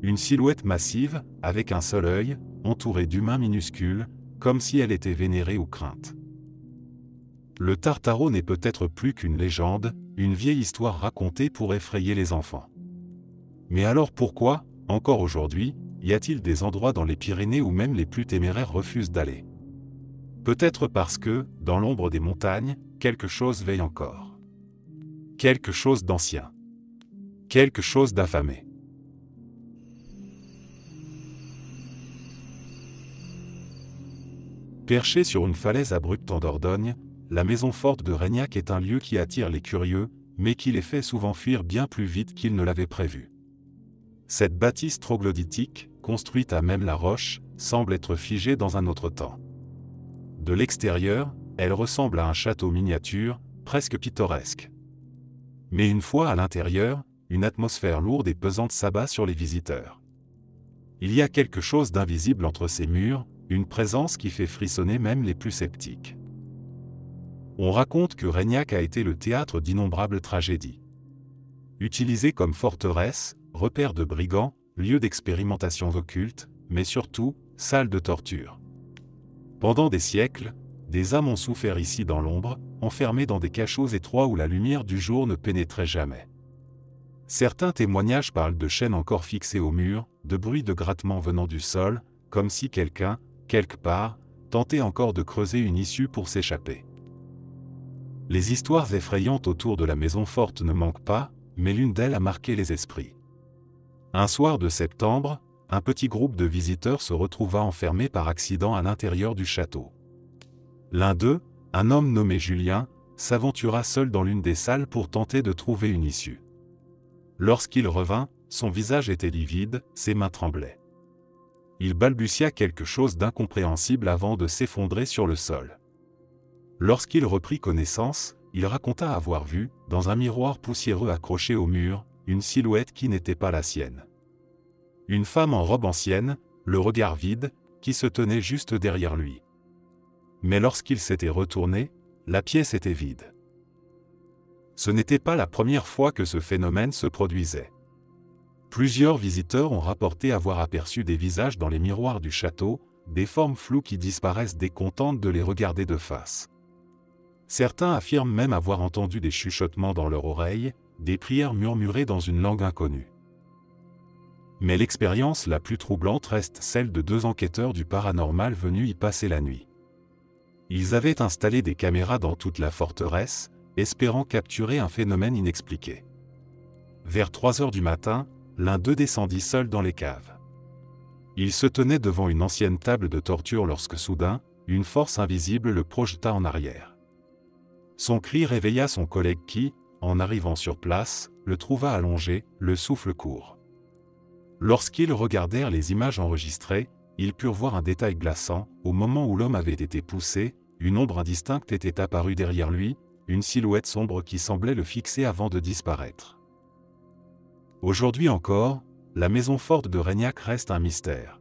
Une silhouette massive, avec un seul œil, entourée d'humains minuscules, comme si elle était vénérée ou crainte. Le Tartaro n'est peut-être plus qu'une légende, une vieille histoire racontée pour effrayer les enfants. Mais alors pourquoi, encore aujourd'hui, y a-t-il des endroits dans les Pyrénées où même les plus téméraires refusent d'aller? Peut-être parce que, dans l'ombre des montagnes, quelque chose veille encore. Quelque chose d'ancien. Quelque chose d'affamé. Perchée sur une falaise abrupte en Dordogne, la maison forte de Reignac est un lieu qui attire les curieux, mais qui les fait souvent fuir bien plus vite qu'ils ne l'avaient prévu. Cette bâtisse troglodytique, construite à même la roche, semble être figée dans un autre temps. De l'extérieur, elle ressemble à un château miniature, presque pittoresque. Mais une fois à l'intérieur, une atmosphère lourde et pesante s'abat sur les visiteurs. Il y a quelque chose d'invisible entre ces murs, une présence qui fait frissonner même les plus sceptiques. On raconte que Reignac a été le théâtre d'innombrables tragédies. Utilisé comme forteresse, repère de brigands, lieu d'expérimentation occulte, mais surtout, salle de torture. Pendant des siècles, des âmes ont souffert ici dans l'ombre, enfermées dans des cachots étroits où la lumière du jour ne pénétrait jamais. Certains témoignages parlent de chaînes encore fixées au mur, de bruits de grattement venant du sol, comme si quelqu'un, quelque part, tentait encore de creuser une issue pour s'échapper. Les histoires effrayantes autour de la maison forte ne manquent pas, mais l'une d'elles a marqué les esprits. Un soir de septembre, un petit groupe de visiteurs se retrouva enfermé par accident à l'intérieur du château. L'un d'eux, un homme nommé Julien, s'aventura seul dans l'une des salles pour tenter de trouver une issue. Lorsqu'il revint, son visage était livide, ses mains tremblaient. Il balbutia quelque chose d'incompréhensible avant de s'effondrer sur le sol. Lorsqu'il reprit connaissance, il raconta avoir vu, dans un miroir poussiéreux accroché au mur, une silhouette qui n'était pas la sienne. Une femme en robe ancienne, le regard vide, qui se tenait juste derrière lui. Mais lorsqu'il s'était retourné, la pièce était vide. Ce n'était pas la première fois que ce phénomène se produisait. Plusieurs visiteurs ont rapporté avoir aperçu des visages dans les miroirs du château, des formes floues qui disparaissent dès qu'on tente de les regarder de face. Certains affirment même avoir entendu des chuchotements dans leur oreille, des prières murmurées dans une langue inconnue. Mais l'expérience la plus troublante reste celle de 2 enquêteurs du paranormal venus y passer la nuit. Ils avaient installé des caméras dans toute la forteresse, espérant capturer un phénomène inexpliqué. Vers 3 heures du matin, l'un d'eux descendit seul dans les caves. Il se tenait devant une ancienne table de torture lorsque soudain, une force invisible le projeta en arrière. Son cri réveilla son collègue qui, en arrivant sur place, le trouva allongé, le souffle court. Lorsqu'ils regardèrent les images enregistrées, ils purent voir un détail glaçant. Au moment où l'homme avait été poussé, une ombre indistincte était apparue derrière lui, une silhouette sombre qui semblait le fixer avant de disparaître. Aujourd'hui encore, la maison forte de Reignac reste un mystère.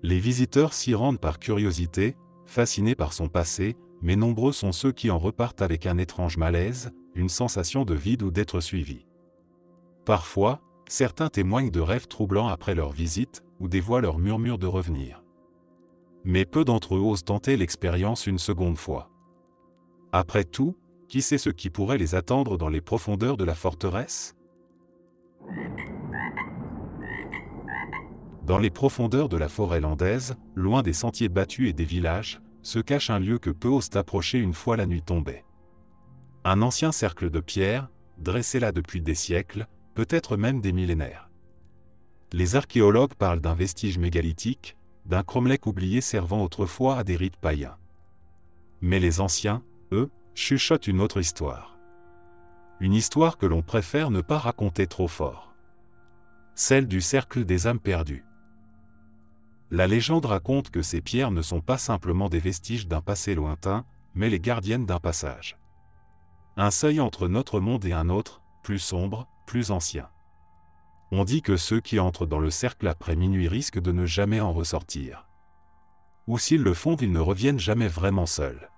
Les visiteurs s'y rendent par curiosité, fascinés par son passé, mais nombreux sont ceux qui en repartent avec un étrange malaise, une sensation de vide ou d'être suivis. Parfois, certains témoignent de rêves troublants après leur visite, ou dévoient leur murmure de revenir. Mais peu d'entre eux osent tenter l'expérience une seconde fois. Après tout, Qui sait ce qui pourrait les attendre dans les profondeurs de la forteresse? Dans les profondeurs de la forêt landaise, loin des sentiers battus et des villages, se cache un lieu que peu osent approcher une fois la nuit tombée. Un ancien cercle de pierre, dressé là depuis des siècles, peut-être même des millénaires. Les archéologues parlent d'un vestige mégalithique, d'un cromlech oublié servant autrefois à des rites païens. Mais les anciens, eux, chuchotent une autre histoire. Une histoire que l'on préfère ne pas raconter trop fort. Celle du cercle des âmes perdues. La légende raconte que ces pierres ne sont pas simplement des vestiges d'un passé lointain, mais les gardiennes d'un passage. Un seuil entre notre monde et un autre, plus sombre, plus ancien. On dit que ceux qui entrent dans le cercle après minuit risquent de ne jamais en ressortir. Ou s'ils le font, ils ne reviennent jamais vraiment seuls.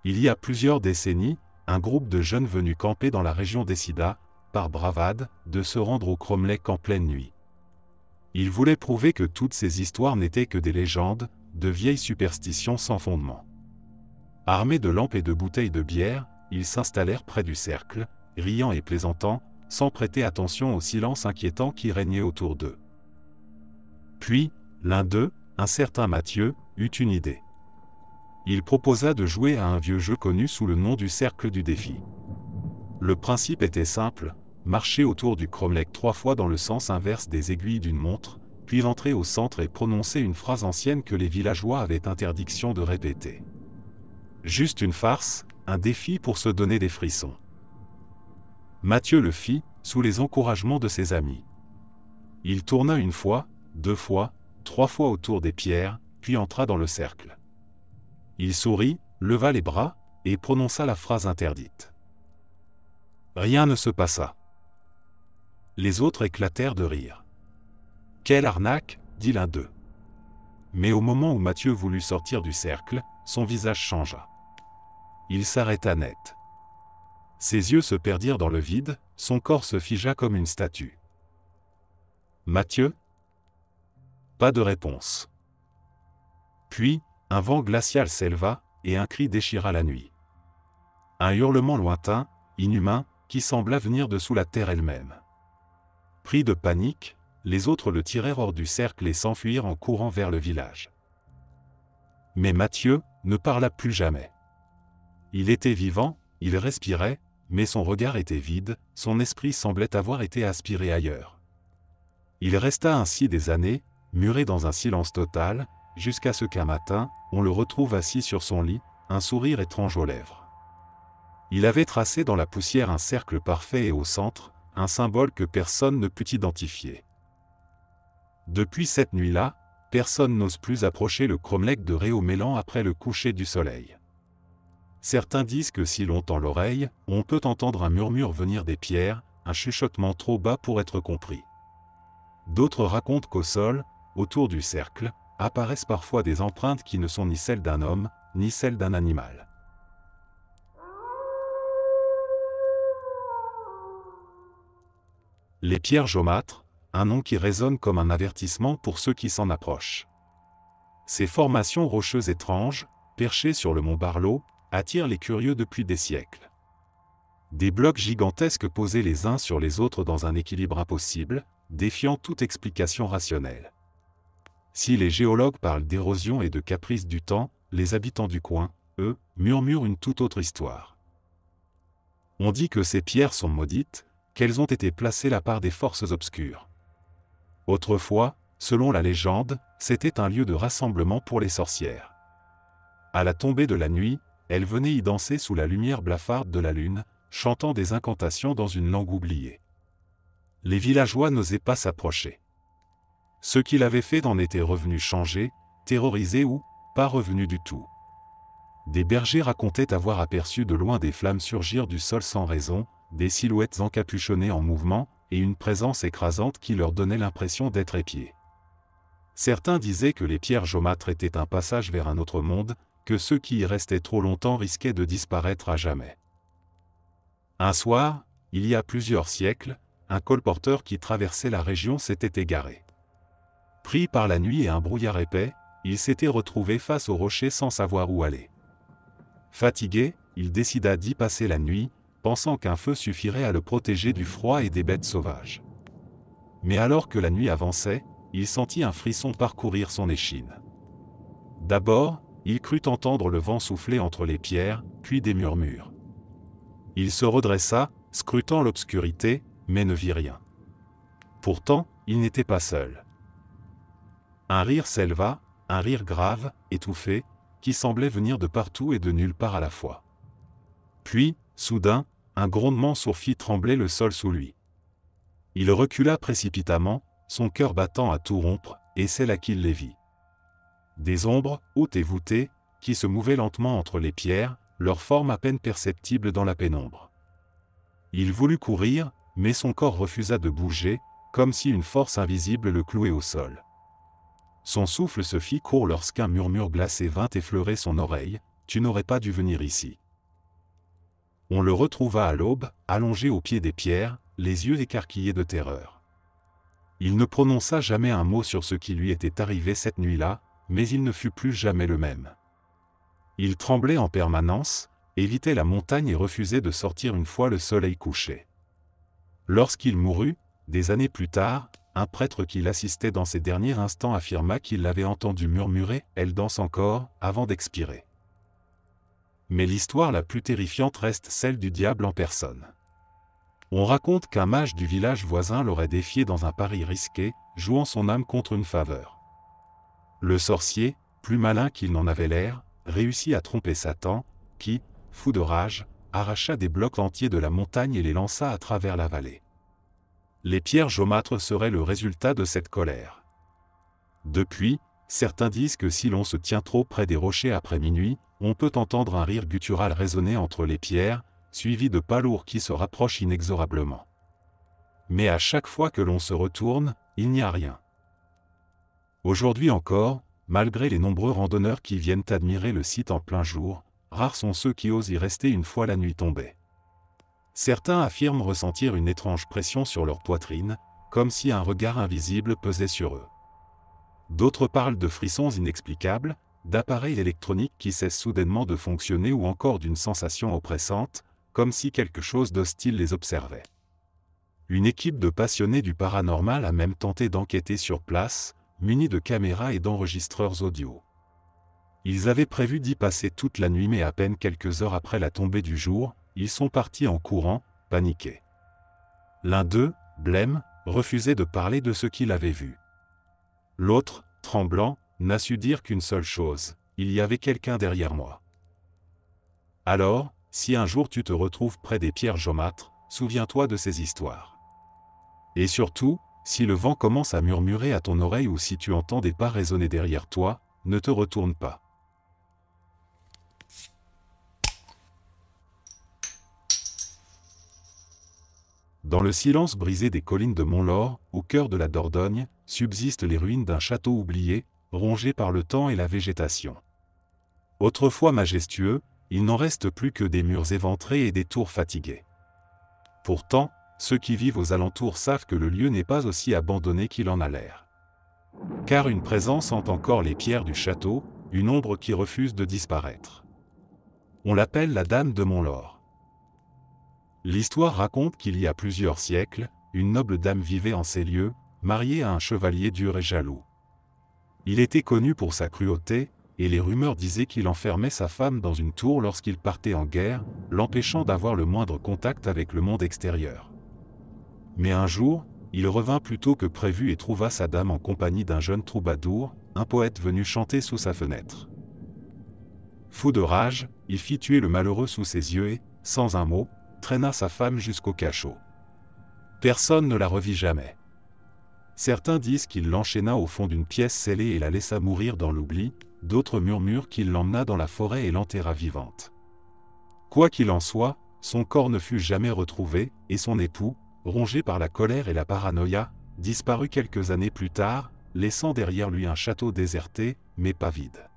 Il y a plusieurs décennies, un groupe de jeunes venus camper dans la région décida, par bravade, de se rendre au cromlech en pleine nuit. Ils voulaient prouver que toutes ces histoires n'étaient que des légendes, de vieilles superstitions sans fondement. Armés de lampes et de bouteilles de bière, ils s'installèrent près du cercle, riant et plaisantant, sans prêter attention au silence inquiétant qui régnait autour d'eux. Puis, l'un d'eux, un certain Mathieu, eut une idée. Il proposa de jouer à un vieux jeu connu sous le nom du cercle du défi. Le principe était simple, marcher autour du cromlech 3 fois dans le sens inverse des aiguilles d'une montre, puis entrer au centre et prononcer une phrase ancienne que les villageois avaient interdiction de répéter. Juste une farce, un défi pour se donner des frissons. Mathieu le fit, sous les encouragements de ses amis. Il tourna 1 fois, 2 fois, 3 fois autour des pierres, puis entra dans le cercle. Il sourit, leva les bras, et prononça la phrase interdite. Rien ne se passa. Les autres éclatèrent de rire. « Quelle arnaque !» dit l'un d'eux. Mais au moment où Mathieu voulut sortir du cercle, son visage changea. Il s'arrêta net. Ses yeux se perdirent dans le vide, son corps se figea comme une statue. « Mathieu ?» Pas de réponse. Puis, un vent glacial s'éleva, et un cri déchira la nuit. Un hurlement lointain, inhumain, qui sembla venir de sous la terre elle-même. Pris de panique, les autres le tirèrent hors du cercle et s'enfuirent en courant vers le village. Mais Mathieu ne parla plus jamais. Il était vivant, il respirait, mais son regard était vide, son esprit semblait avoir été aspiré ailleurs. Il resta ainsi des années, muré dans un silence total, jusqu'à ce qu'un matin, on le retrouve assis sur son lit, un sourire étrange aux lèvres. Il avait tracé dans la poussière un cercle parfait et au centre, un symbole que personne ne put identifier. Depuis cette nuit-là, personne n'ose plus approcher le cromlech de Réaumélan après le coucher du soleil. Certains disent que si l'on tend l'oreille, on peut entendre un murmure venir des pierres, un chuchotement trop bas pour être compris. D'autres racontent qu'au sol, autour du cercle, apparaissent parfois des empreintes qui ne sont ni celles d'un homme, ni celles d'un animal. Les pierres jaumâtres, un nom qui résonne comme un avertissement pour ceux qui s'en approchent. Ces formations rocheuses étranges, perchées sur le mont Barlow, attirent les curieux depuis des siècles. Des blocs gigantesques posés les uns sur les autres dans un équilibre impossible, défiant toute explication rationnelle. Si les géologues parlent d'érosion et de caprice du temps, les habitants du coin, eux, murmurent une toute autre histoire. On dit que ces pierres sont maudites, qu'elles ont été placées là par des forces obscures. Autrefois, selon la légende, c'était un lieu de rassemblement pour les sorcières. À la tombée de la nuit, elles venaient y danser sous la lumière blafarde de la lune, chantant des incantations dans une langue oubliée. Les villageois n'osaient pas s'approcher. Ceux qui l'avaient fait en étaient revenus changés, terrorisés ou pas revenus du tout. Des bergers racontaient avoir aperçu de loin des flammes surgir du sol sans raison, des silhouettes encapuchonnées en mouvement, et une présence écrasante qui leur donnait l'impression d'être épiés. Certains disaient que les pierres jaumâtres étaient un passage vers un autre monde, que ceux qui y restaient trop longtemps risquaient de disparaître à jamais. Un soir, il y a plusieurs siècles, un colporteur qui traversait la région s'était égaré. Pris par la nuit et un brouillard épais, il s'était retrouvé face au rocher sans savoir où aller. Fatigué, il décida d'y passer la nuit, pensant qu'un feu suffirait à le protéger du froid et des bêtes sauvages. Mais alors que la nuit avançait, il sentit un frisson parcourir son échine. D'abord, il crut entendre le vent souffler entre les pierres, puis des murmures. Il se redressa, scrutant l'obscurité, mais ne vit rien. Pourtant, il n'était pas seul. Un rire s'éleva, un rire grave, étouffé, qui semblait venir de partout et de nulle part à la fois. Puis, soudain, un grondement sourd fit trembler le sol sous lui. Il recula précipitamment, son cœur battant à tout rompre, et c'est là qu'il les vit. Des ombres, hautes et voûtées, qui se mouvaient lentement entre les pierres, leur forme à peine perceptible dans la pénombre. Il voulut courir, mais son corps refusa de bouger, comme si une force invisible le clouait au sol. Son souffle se fit court lorsqu'un murmure glacé vint effleurer son oreille, « Tu n'aurais pas dû venir ici. » On le retrouva à l'aube, allongé au pied des pierres, les yeux écarquillés de terreur. Il ne prononça jamais un mot sur ce qui lui était arrivé cette nuit-là, mais il ne fut plus jamais le même. Il tremblait en permanence, évitait la montagne et refusait de sortir une fois le soleil couché. Lorsqu'il mourut, des années plus tard, un prêtre qui l'assistait dans ses derniers instants affirma qu'il l'avait entendu murmurer « Elle danse encore » avant d'expirer. Mais l'histoire la plus terrifiante reste celle du diable en personne. On raconte qu'un mage du village voisin l'aurait défié dans un pari risqué, jouant son âme contre une faveur. Le sorcier, plus malin qu'il n'en avait l'air, réussit à tromper Satan, qui, fou de rage, arracha des blocs entiers de la montagne et les lança à travers la vallée. Les pierres jaumâtres seraient le résultat de cette colère. Depuis, certains disent que si l'on se tient trop près des rochers après minuit, on peut entendre un rire guttural résonner entre les pierres, suivi de pas lourds qui se rapprochent inexorablement. Mais à chaque fois que l'on se retourne, il n'y a rien. Aujourd'hui encore, malgré les nombreux randonneurs qui viennent admirer le site en plein jour, rares sont ceux qui osent y rester une fois la nuit tombée. Certains affirment ressentir une étrange pression sur leur poitrine, comme si un regard invisible pesait sur eux. D'autres parlent de frissons inexplicables, d'appareils électroniques qui cessent soudainement de fonctionner ou encore d'une sensation oppressante, comme si quelque chose d'hostile les observait. Une équipe de passionnés du paranormal a même tenté d'enquêter sur place, munis de caméras et d'enregistreurs audio. Ils avaient prévu d'y passer toute la nuit mais à peine quelques heures après la tombée du jour, ils sont partis en courant, paniqués. L'un d'eux, blême, refusait de parler de ce qu'il avait vu. L'autre, tremblant, n'a su dire qu'une seule chose, il y avait quelqu'un derrière moi. Alors, si un jour tu te retrouves près des pierres jaumâtres, souviens-toi de ces histoires. Et surtout, si le vent commence à murmurer à ton oreille ou si tu entends des pas résonner derrière toi, ne te retourne pas. Dans le silence brisé des collines de Mont-Laur, au cœur de la Dordogne, subsistent les ruines d'un château oublié, rongé par le temps et la végétation. Autrefois majestueux, il n'en reste plus que des murs éventrés et des tours fatiguées. Pourtant, ceux qui vivent aux alentours savent que le lieu n'est pas aussi abandonné qu'il en a l'air. Car une présence hante encore les pierres du château, une ombre qui refuse de disparaître. On l'appelle la Dame de Mont-Laur. L'histoire raconte qu'il y a plusieurs siècles, une noble dame vivait en ces lieux, mariée à un chevalier dur et jaloux. Il était connu pour sa cruauté, et les rumeurs disaient qu'il enfermait sa femme dans une tour lorsqu'il partait en guerre, l'empêchant d'avoir le moindre contact avec le monde extérieur. Mais un jour, il revint plus tôt que prévu et trouva sa dame en compagnie d'un jeune troubadour, un poète venu chanter sous sa fenêtre. Fou de rage, il fit tuer le malheureux sous ses yeux et, sans un mot, traîna sa femme jusqu'au cachot. Personne ne la revit jamais. Certains disent qu'il l'enchaîna au fond d'une pièce scellée et la laissa mourir dans l'oubli, d'autres murmurent qu'il l'emmena dans la forêt et l'enterra vivante. Quoi qu'il en soit, son corps ne fut jamais retrouvé, et son époux, rongé par la colère et la paranoïa, disparut quelques années plus tard, laissant derrière lui un château déserté, mais pas vide.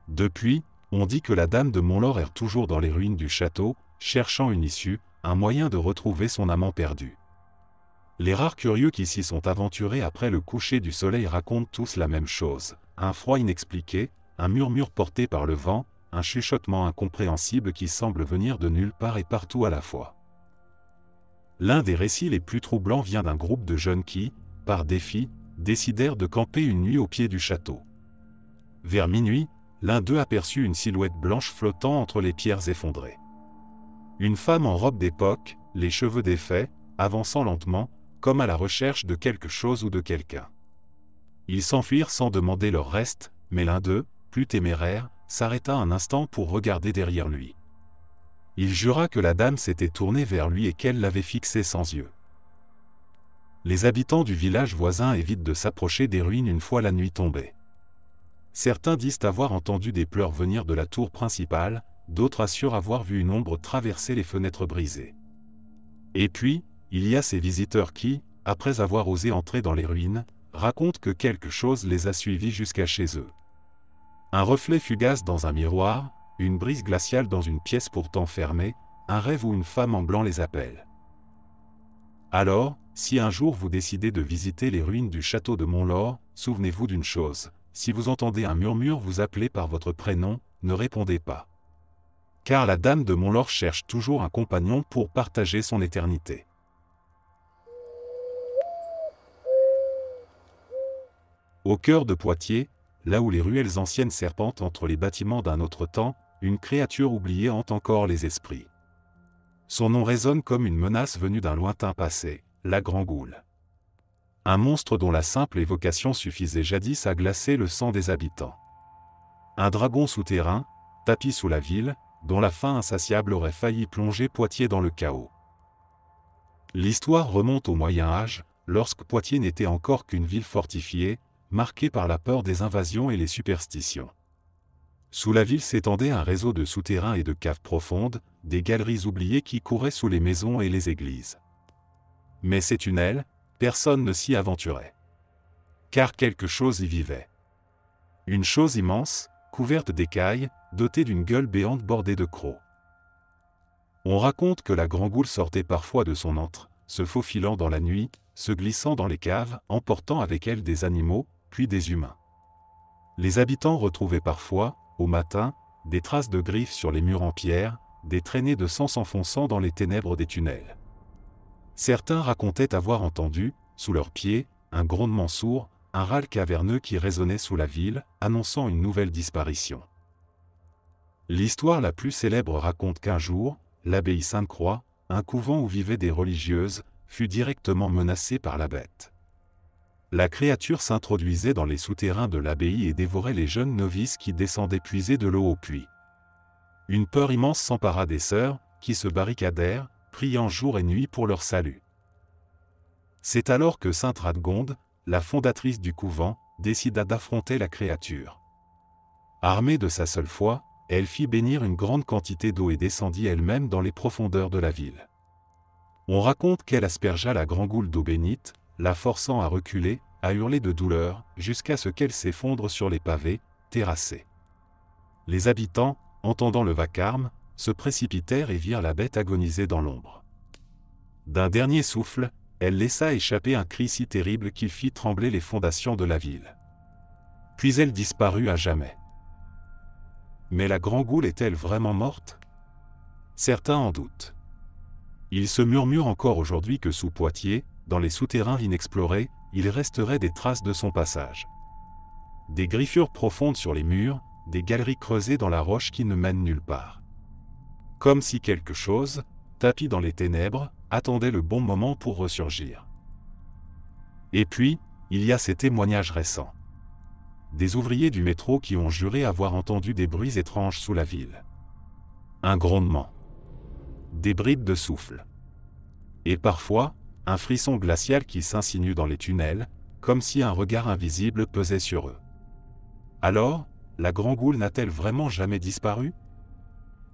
Depuis, on dit que la Dame de Mont-Laur erre toujours dans les ruines du château, cherchant une issue, un moyen de retrouver son amant perdu. Les rares curieux qui s'y sont aventurés après le coucher du soleil racontent tous la même chose, un froid inexpliqué, un murmure porté par le vent, un chuchotement incompréhensible qui semble venir de nulle part et partout à la fois. L'un des récits les plus troublants vient d'un groupe de jeunes qui, par défi, décidèrent de camper une nuit au pied du château. Vers minuit, l'un d'eux aperçut une silhouette blanche flottant entre les pierres effondrées. Une femme en robe d'époque, les cheveux défaits, avançant lentement, comme à la recherche de quelque chose ou de quelqu'un. Ils s'enfuirent sans demander leur reste, mais l'un d'eux, plus téméraire, s'arrêta un instant pour regarder derrière lui. Il jura que la dame s'était tournée vers lui et qu'elle l'avait fixé sans yeux. Les habitants du village voisin évitent de s'approcher des ruines une fois la nuit tombée. Certains disent avoir entendu des pleurs venir de la tour principale, d'autres assurent avoir vu une ombre traverser les fenêtres brisées. Et puis, il y a ces visiteurs qui, après avoir osé entrer dans les ruines, racontent que quelque chose les a suivis jusqu'à chez eux. Un reflet fugace dans un miroir, une brise glaciale dans une pièce pourtant fermée, un rêve où une femme en blanc les appelle. Alors, si un jour vous décidez de visiter les ruines du château de Montlore, souvenez-vous d'une chose, si vous entendez un murmure vous appeler par votre prénom, ne répondez pas. Car la dame de Montlore cherche toujours un compagnon pour partager son éternité. Au cœur de Poitiers, là où les ruelles anciennes serpentent entre les bâtiments d'un autre temps, une créature oubliée hante encore les esprits. Son nom résonne comme une menace venue d'un lointain passé, la Grand-Goule. Un monstre dont la simple évocation suffisait jadis à glacer le sang des habitants. Un dragon souterrain, tapi sous la ville, dont la faim insatiable aurait failli plonger Poitiers dans le chaos. L'histoire remonte au Moyen-Âge, lorsque Poitiers n'était encore qu'une ville fortifiée, marquée par la peur des invasions et les superstitions. Sous la ville s'étendait un réseau de souterrains et de caves profondes, des galeries oubliées qui couraient sous les maisons et les églises. Mais ces tunnels, personne ne s'y aventurait. Car quelque chose y vivait. Une chose immense, couverte d'écailles, dotée d'une gueule béante bordée de crocs. On raconte que la Grand-Goule sortait parfois de son antre, se faufilant dans la nuit, se glissant dans les caves, emportant avec elle des animaux, puis des humains. Les habitants retrouvaient parfois, au matin, des traces de griffes sur les murs en pierre, des traînées de sang s'enfonçant dans les ténèbres des tunnels. Certains racontaient avoir entendu, sous leurs pieds, un grondement sourd, un râle caverneux qui résonnait sous la ville, annonçant une nouvelle disparition. L'histoire la plus célèbre raconte qu'un jour, l'abbaye Sainte-Croix, un couvent où vivaient des religieuses, fut directement menacé par la bête. La créature s'introduisait dans les souterrains de l'abbaye et dévorait les jeunes novices qui descendaient puiser de l'eau au puits. Une peur immense s'empara des sœurs, qui se barricadèrent, priant jour et nuit pour leur salut. C'est alors que sainte Radegonde, la fondatrice du couvent, décida d'affronter la créature. Armée de sa seule foi, elle fit bénir une grande quantité d'eau et descendit elle-même dans les profondeurs de la ville. On raconte qu'elle aspergea la Grand-Goule d'eau bénite, la forçant à reculer, à hurler de douleur, jusqu'à ce qu'elle s'effondre sur les pavés, terrassés. Les habitants, entendant le vacarme, se précipitèrent et virent la bête agoniser dans l'ombre. D'un dernier souffle, elle laissa échapper un cri si terrible qu'il fit trembler les fondations de la ville. Puis elle disparut à jamais. Mais la Grand-Goule est-elle vraiment morte? Certains en doutent. Il se murmure encore aujourd'hui que sous Poitiers, dans les souterrains inexplorés, il resterait des traces de son passage. Des griffures profondes sur les murs, des galeries creusées dans la roche qui ne mènent nulle part. Comme si quelque chose, tapi dans les ténèbres, attendait le bon moment pour ressurgir. Et puis, il y a ces témoignages récents. Des ouvriers du métro qui ont juré avoir entendu des bruits étranges sous la ville. Un grondement. Des bribes de souffle. Et parfois, un frisson glacial qui s'insinue dans les tunnels, comme si un regard invisible pesait sur eux. Alors, la Grand-Goule n'a-t-elle vraiment jamais disparu?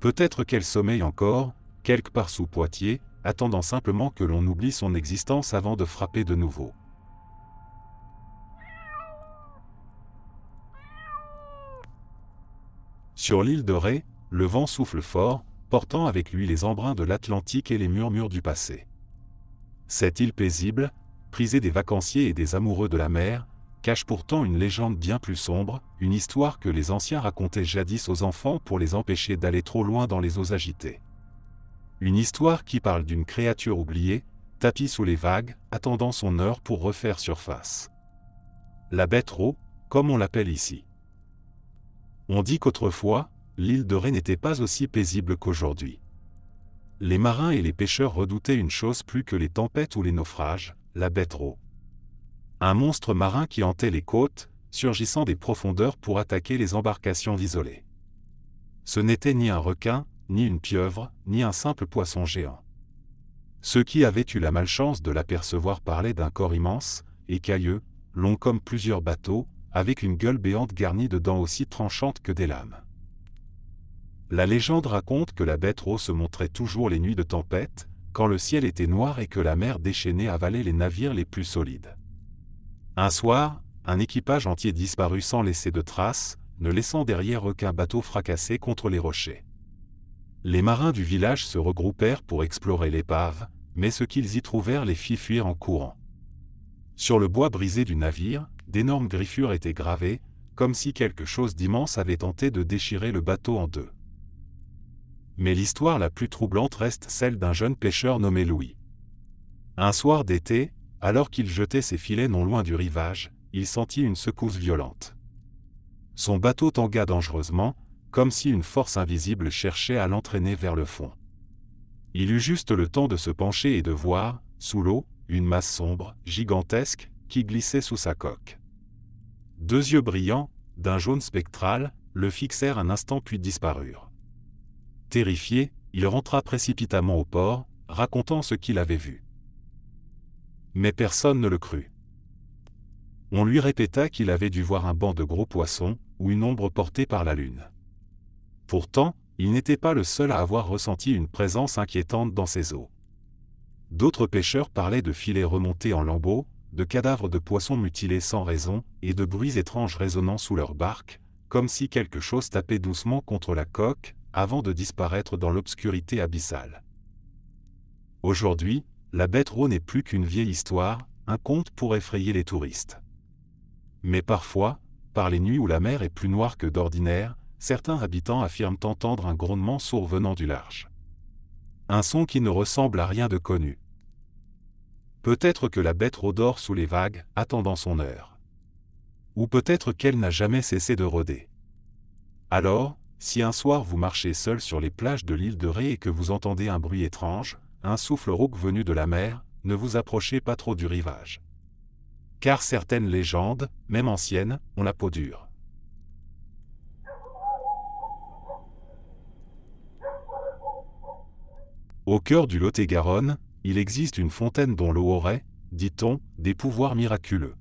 Peut-être qu'elle sommeille encore, quelque part sous Poitiers, attendant simplement que l'on oublie son existence avant de frapper de nouveau. Sur l'île de Ré, le vent souffle fort, portant avec lui les embruns de l'Atlantique et les murmures du passé. Cette île paisible, prisée des vacanciers et des amoureux de la mer, cache pourtant une légende bien plus sombre, une histoire que les anciens racontaient jadis aux enfants pour les empêcher d'aller trop loin dans les eaux agitées. Une histoire qui parle d'une créature oubliée, tapie sous les vagues, attendant son heure pour refaire surface. La bête Rot, comme on l'appelle ici. On dit qu'autrefois, l'île de Ré n'était pas aussi paisible qu'aujourd'hui. Les marins et les pêcheurs redoutaient une chose plus que les tempêtes ou les naufrages, la bête Rot. Un monstre marin qui hantait les côtes, surgissant des profondeurs pour attaquer les embarcations isolées. Ce n'était ni un requin, ni une pieuvre, ni un simple poisson géant. Ceux qui avaient eu la malchance de l'apercevoir parlaient d'un corps immense, écailleux, long comme plusieurs bateaux, avec une gueule béante garnie de dents aussi tranchantes que des lames. La légende raconte que la bête Rot se montrait toujours les nuits de tempête, quand le ciel était noir et que la mer déchaînée avalait les navires les plus solides. Un soir, un équipage entier disparut sans laisser de traces, ne laissant derrière aucun bateau fracassé contre les rochers. Les marins du village se regroupèrent pour explorer l'épave, mais ce qu'ils y trouvèrent les fit fuir en courant. Sur le bois brisé du navire, d'énormes griffures étaient gravées, comme si quelque chose d'immense avait tenté de déchirer le bateau en deux. Mais l'histoire la plus troublante reste celle d'un jeune pêcheur nommé Louis. Un soir d'été, alors qu'il jetait ses filets non loin du rivage, il sentit une secousse violente. Son bateau tangua dangereusement, comme si une force invisible cherchait à l'entraîner vers le fond. Il eut juste le temps de se pencher et de voir, sous l'eau, une masse sombre, gigantesque, qui glissait sous sa coque. Deux yeux brillants, d'un jaune spectral, le fixèrent un instant puis disparurent. Terrifié, il rentra précipitamment au port, racontant ce qu'il avait vu. Mais personne ne le crut. On lui répéta qu'il avait dû voir un banc de gros poissons, ou une ombre portée par la lune. Pourtant, il n'était pas le seul à avoir ressenti une présence inquiétante dans ces eaux. D'autres pêcheurs parlaient de filets remontés en lambeaux, de cadavres de poissons mutilés sans raison, et de bruits étranges résonnant sous leurs barques, comme si quelque chose tapait doucement contre la coque, avant de disparaître dans l'obscurité abyssale. Aujourd'hui, la bête Rot n'est plus qu'une vieille histoire, un conte pour effrayer les touristes. Mais parfois, par les nuits où la mer est plus noire que d'ordinaire, certains habitants affirment entendre un grondement sourd venant du large. Un son qui ne ressemble à rien de connu. Peut-être que la bête rôdore sous les vagues, attendant son heure. Ou peut-être qu'elle n'a jamais cessé de rôder. Alors, si un soir vous marchez seul sur les plages de l'île de Ré et que vous entendez un bruit étrange, un souffle rauque venu de la mer, ne vous approchez pas trop du rivage. Car certaines légendes, même anciennes, ont la peau dure. Au cœur du Lot-et-Garonne, il existe une fontaine dont l'eau aurait, dit-on, des pouvoirs miraculeux.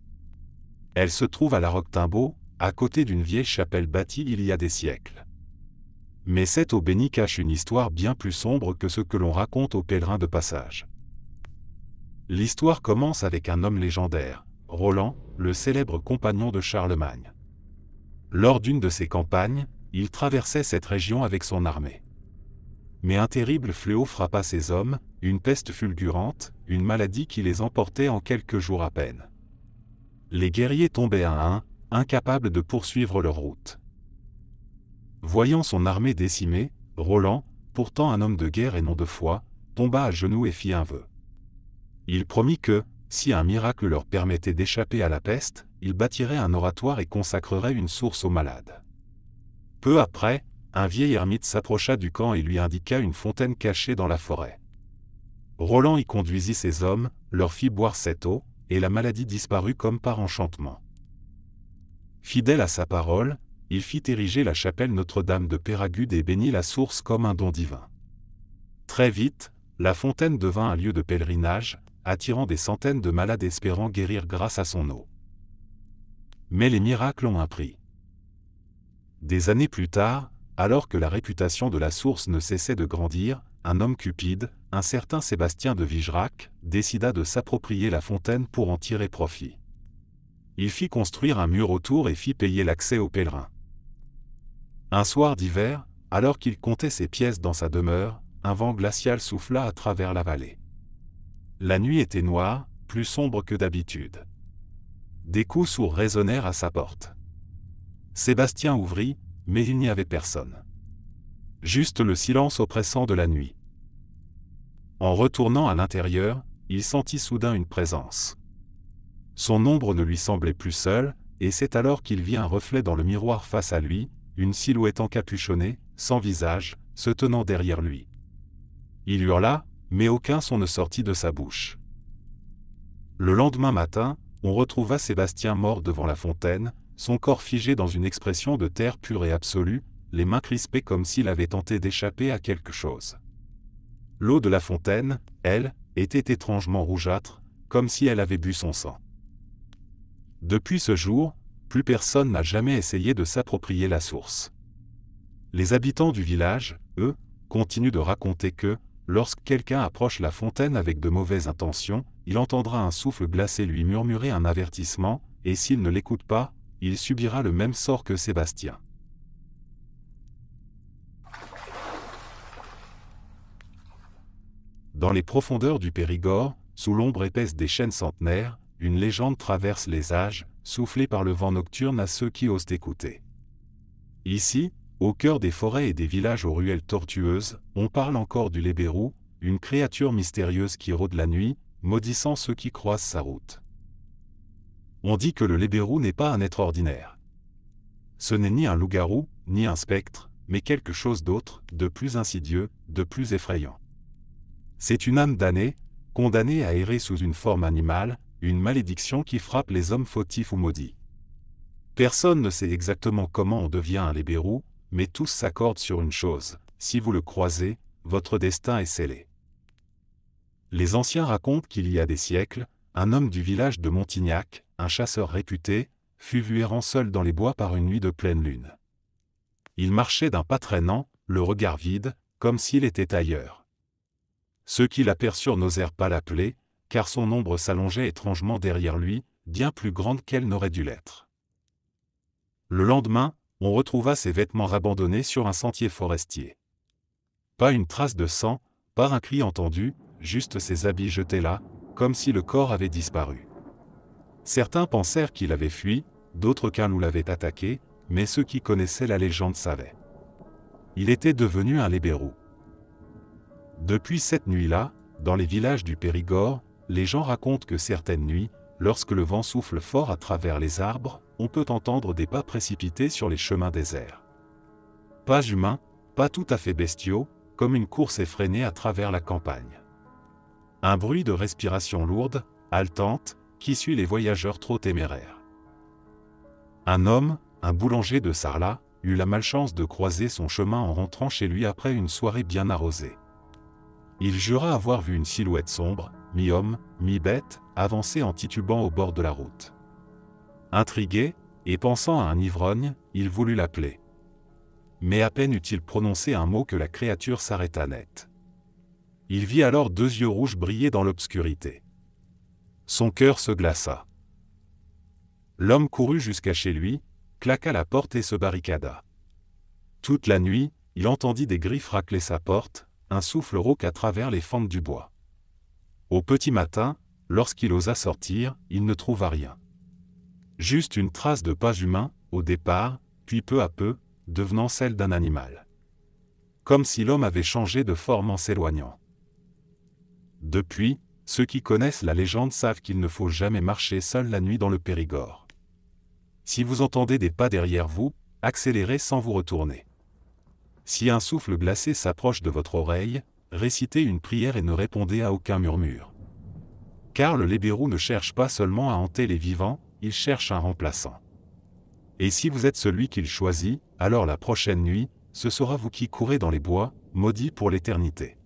Elle se trouve à la Roque-Timbaud, à côté d'une vieille chapelle bâtie il y a des siècles. Mais cette eau bénie cache une histoire bien plus sombre que ce que l'on raconte aux pèlerins de passage. L'histoire commence avec un homme légendaire, Roland, le célèbre compagnon de Charlemagne. Lors d'une de ses campagnes, il traversait cette région avec son armée. Mais un terrible fléau frappa ces hommes, une peste fulgurante, une maladie qui les emportait en quelques jours à peine. Les guerriers tombaient un à un, incapables de poursuivre leur route. Voyant son armée décimée, Roland, pourtant un homme de guerre et non de foi, tomba à genoux et fit un vœu. Il promit que, si un miracle leur permettait d'échapper à la peste, il bâtirait un oratoire et consacrerait une source aux malades. Peu après, un vieil ermite s'approcha du camp et lui indiqua une fontaine cachée dans la forêt. Roland y conduisit ses hommes, leur fit boire cette eau, et la maladie disparut comme par enchantement. Fidèle à sa parole, il fit ériger la chapelle Notre-Dame de Péragude et bénit la source comme un don divin. Très vite, la fontaine devint un lieu de pèlerinage, attirant des centaines de malades espérant guérir grâce à son eau. Mais les miracles ont un prix. Des années plus tard, alors que la réputation de la source ne cessait de grandir, un homme cupide, un certain Sébastien de Vigerac, décida de s'approprier la fontaine pour en tirer profit. Il fit construire un mur autour et fit payer l'accès aux pèlerins. Un soir d'hiver, alors qu'il comptait ses pièces dans sa demeure, un vent glacial souffla à travers la vallée. La nuit était noire, plus sombre que d'habitude. Des coups sourds résonnèrent à sa porte. Sébastien ouvrit, mais il n'y avait personne. Juste le silence oppressant de la nuit. En retournant à l'intérieur, il sentit soudain une présence. Son ombre ne lui semblait plus seule, et c'est alors qu'il vit un reflet dans le miroir face à lui, une silhouette encapuchonnée, sans visage, se tenant derrière lui. Il hurla, mais aucun son ne sortit de sa bouche. Le lendemain matin, on retrouva Sébastien mort devant la fontaine, son corps figé dans une expression de terre pure et absolue, les mains crispées comme s'il avait tenté d'échapper à quelque chose. L'eau de la fontaine, elle, était étrangement rougeâtre, comme si elle avait bu son sang. Depuis ce jour, plus personne n'a jamais essayé de s'approprier la source. Les habitants du village, eux, continuent de raconter que, lorsque quelqu'un approche la fontaine avec de mauvaises intentions, il entendra un souffle glacé lui murmurer un avertissement, et s'il ne l'écoute pas, il subira le même sort que Sébastien. Dans les profondeurs du Périgord, sous l'ombre épaisse des chênes centenaires, une légende traverse les âges, soufflée par le vent nocturne à ceux qui osent écouter. Ici, au cœur des forêts et des villages aux ruelles tortueuses, on parle encore du lébérou, une créature mystérieuse qui rôde la nuit, maudissant ceux qui croisent sa route. On dit que le lébérou n'est pas un être ordinaire. Ce n'est ni un loup-garou, ni un spectre, mais quelque chose d'autre, de plus insidieux, de plus effrayant. C'est une âme damnée, condamnée à errer sous une forme animale, une malédiction qui frappe les hommes fautifs ou maudits. Personne ne sait exactement comment on devient un lébérou, mais tous s'accordent sur une chose, si vous le croisez, votre destin est scellé. Les anciens racontent qu'il y a des siècles, un homme du village de Montignac, un chasseur réputé, fut vu errant seul dans les bois par une nuit de pleine lune. Il marchait d'un pas traînant, le regard vide, comme s'il était ailleurs. Ceux qui l'aperçurent n'osèrent pas l'appeler, car son ombre s'allongeait étrangement derrière lui, bien plus grande qu'elle n'aurait dû l'être. Le lendemain, on retrouva ses vêtements abandonnés sur un sentier forestier. Pas une trace de sang, pas un cri entendu, juste ses habits jetés là, comme si le corps avait disparu. Certains pensèrent qu'il avait fui, d'autres qu'un loup l'avait attaqué, mais ceux qui connaissaient la légende savaient. Il était devenu un lébérou. Depuis cette nuit-là, dans les villages du Périgord, les gens racontent que certaines nuits, lorsque le vent souffle fort à travers les arbres, on peut entendre des pas précipités sur les chemins déserts. Pas humains, pas tout à fait bestiaux, comme une course effrénée à travers la campagne. Un bruit de respiration lourde, haletante, qui suit les voyageurs trop téméraires. Un homme, un boulanger de Sarlat, eut la malchance de croiser son chemin en rentrant chez lui après une soirée bien arrosée. Il jura avoir vu une silhouette sombre, mi-homme, mi-bête, avancer en titubant au bord de la route. Intrigué, et pensant à un ivrogne, il voulut l'appeler. Mais à peine eut-il prononcé un mot que la créature s'arrêta net. Il vit alors deux yeux rouges briller dans l'obscurité. Son cœur se glaça. L'homme courut jusqu'à chez lui, claqua la porte et se barricada. Toute la nuit, il entendit des griffes racler sa porte, un souffle rauque à travers les fentes du bois. Au petit matin, lorsqu'il osa sortir, il ne trouva rien. Juste une trace de pas humain, au départ, puis peu à peu, devenant celle d'un animal. Comme si l'homme avait changé de forme en s'éloignant. Depuis, ceux qui connaissent la légende savent qu'il ne faut jamais marcher seul la nuit dans le Périgord. Si vous entendez des pas derrière vous, accélérez sans vous retourner. Si un souffle glacé s'approche de votre oreille, récitez une prière et ne répondez à aucun murmure. Car le lébérou ne cherche pas seulement à hanter les vivants, il cherche un remplaçant. Et si vous êtes celui qu'il choisit, alors la prochaine nuit, ce sera vous qui courez dans les bois, maudits pour l'éternité.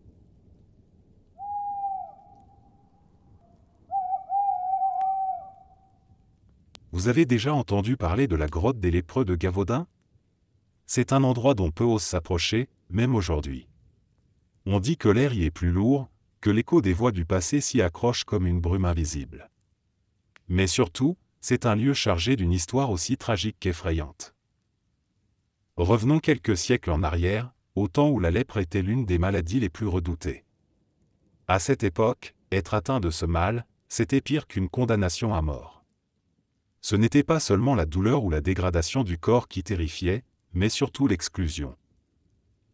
Vous avez déjà entendu parler de la grotte des lépreux de Gavaudan? C'est un endroit dont peu osent s'approcher, même aujourd'hui. On dit que l'air y est plus lourd, que l'écho des voix du passé s'y accroche comme une brume invisible. Mais surtout, c'est un lieu chargé d'une histoire aussi tragique qu'effrayante. Revenons quelques siècles en arrière, au temps où la lèpre était l'une des maladies les plus redoutées. À cette époque, être atteint de ce mal, c'était pire qu'une condamnation à mort. Ce n'était pas seulement la douleur ou la dégradation du corps qui terrifiait, mais surtout l'exclusion.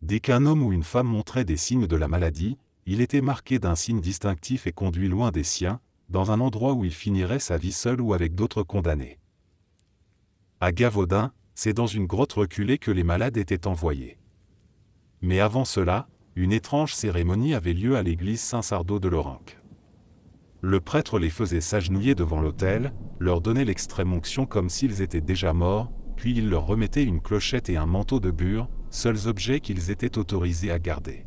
Dès qu'un homme ou une femme montrait des signes de la maladie, il était marqué d'un signe distinctif et conduit loin des siens, dans un endroit où il finirait sa vie seul ou avec d'autres condamnés. À Gavaudan, c'est dans une grotte reculée que les malades étaient envoyés. Mais avant cela, une étrange cérémonie avait lieu à l'église Saint-Sardo de Lorenc. Le prêtre les faisait s'agenouiller devant l'autel, leur donnait l'extrême-onction comme s'ils étaient déjà morts, puis il leur remettait une clochette et un manteau de bure, seuls objets qu'ils étaient autorisés à garder.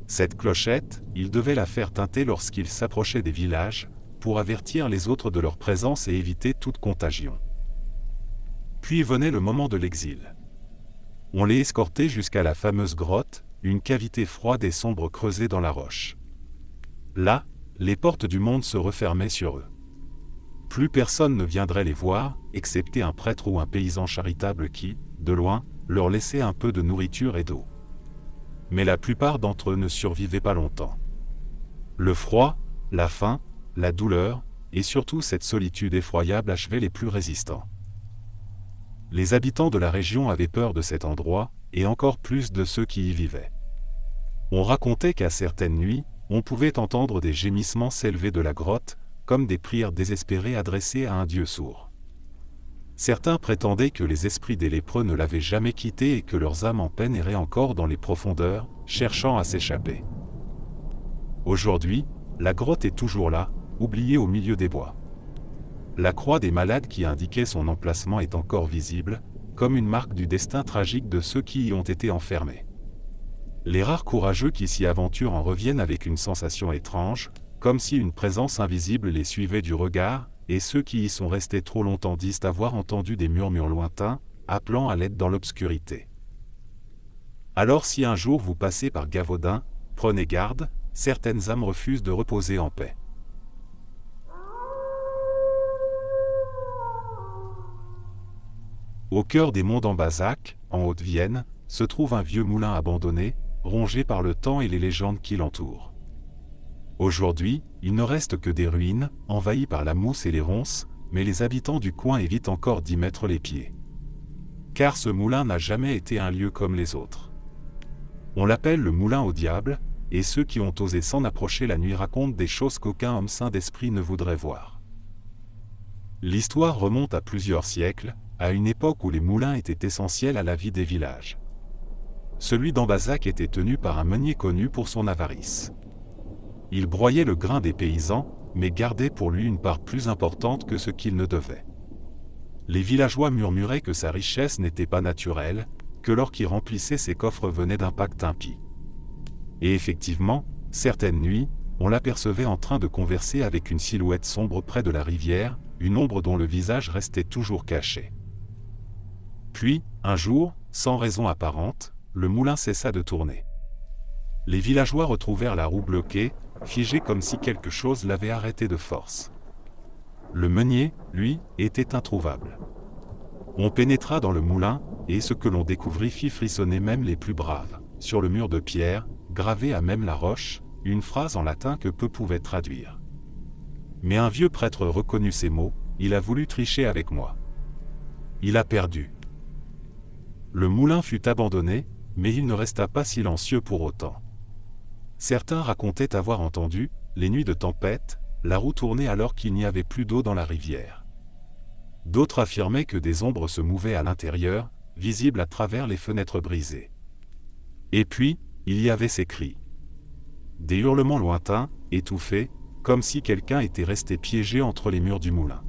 Cette clochette, ils devaient la faire tinter lorsqu'ils s'approchaient des villages, pour avertir les autres de leur présence et éviter toute contagion. Puis venait le moment de l'exil. On les escortait jusqu'à la fameuse grotte, une cavité froide et sombre creusée dans la roche. Là, les portes du monde se refermaient sur eux. Plus personne ne viendrait les voir, excepté un prêtre ou un paysan charitable qui, de loin, leur laissait un peu de nourriture et d'eau. Mais la plupart d'entre eux ne survivaient pas longtemps. Le froid, la faim, la douleur, et surtout cette solitude effroyable achevaient les plus résistants. Les habitants de la région avaient peur de cet endroit, et encore plus de ceux qui y vivaient. On racontait qu'à certaines nuits, on pouvait entendre des gémissements s'élever de la grotte, comme des prières désespérées adressées à un Dieu sourd. Certains prétendaient que les esprits des lépreux ne l'avaient jamais quitté et que leurs âmes en peine erraient encore dans les profondeurs, cherchant à s'échapper. Aujourd'hui, la grotte est toujours là, oubliée au milieu des bois. La croix des malades qui indiquait son emplacement est encore visible, comme une marque du destin tragique de ceux qui y ont été enfermés. Les rares courageux qui s'y aventurent en reviennent avec une sensation étrange, comme si une présence invisible les suivait du regard, et ceux qui y sont restés trop longtemps disent avoir entendu des murmures lointains, appelant à l'aide dans l'obscurité. Alors si un jour vous passez par Gavaudan, prenez garde, certaines âmes refusent de reposer en paix. Au cœur des monts d'Ambazac, en Haute-Vienne, se trouve un vieux moulin abandonné, rongé par le temps et les légendes qui l'entourent. Aujourd'hui, il ne reste que des ruines, envahies par la mousse et les ronces, mais les habitants du coin évitent encore d'y mettre les pieds. Car ce moulin n'a jamais été un lieu comme les autres. On l'appelle le moulin au diable, et ceux qui ont osé s'en approcher la nuit racontent des choses qu'aucun homme sain d'esprit ne voudrait voir. L'histoire remonte à plusieurs siècles, à une époque où les moulins étaient essentiels à la vie des villages. Celui d'Ambazac était tenu par un meunier connu pour son avarice. Il broyait le grain des paysans, mais gardait pour lui une part plus importante que ce qu'il ne devait. Les villageois murmuraient que sa richesse n'était pas naturelle, que l'or qui remplissait ses coffres venait d'un pacte impie. Et effectivement, certaines nuits, on l'apercevait en train de converser avec une silhouette sombre près de la rivière, une ombre dont le visage restait toujours caché. Puis, un jour, sans raison apparente, le moulin cessa de tourner. Les villageois retrouvèrent la roue bloquée, figée comme si quelque chose l'avait arrêté de force. Le meunier, lui, était introuvable. On pénétra dans le moulin, et ce que l'on découvrit fit frissonner même les plus braves. Sur le mur de pierre, gravé à même la roche, une phrase en latin que peu pouvaient traduire. Mais un vieux prêtre reconnut ces mots, il a voulu tricher avec moi. Il a perdu. Le moulin fut abandonné, mais il ne resta pas silencieux pour autant. Certains racontaient avoir entendu, les nuits de tempête, la roue tourner alors qu'il n'y avait plus d'eau dans la rivière. D'autres affirmaient que des ombres se mouvaient à l'intérieur, visibles à travers les fenêtres brisées. Et puis, il y avait ces cris. Des hurlements lointains, étouffés, comme si quelqu'un était resté piégé entre les murs du moulin.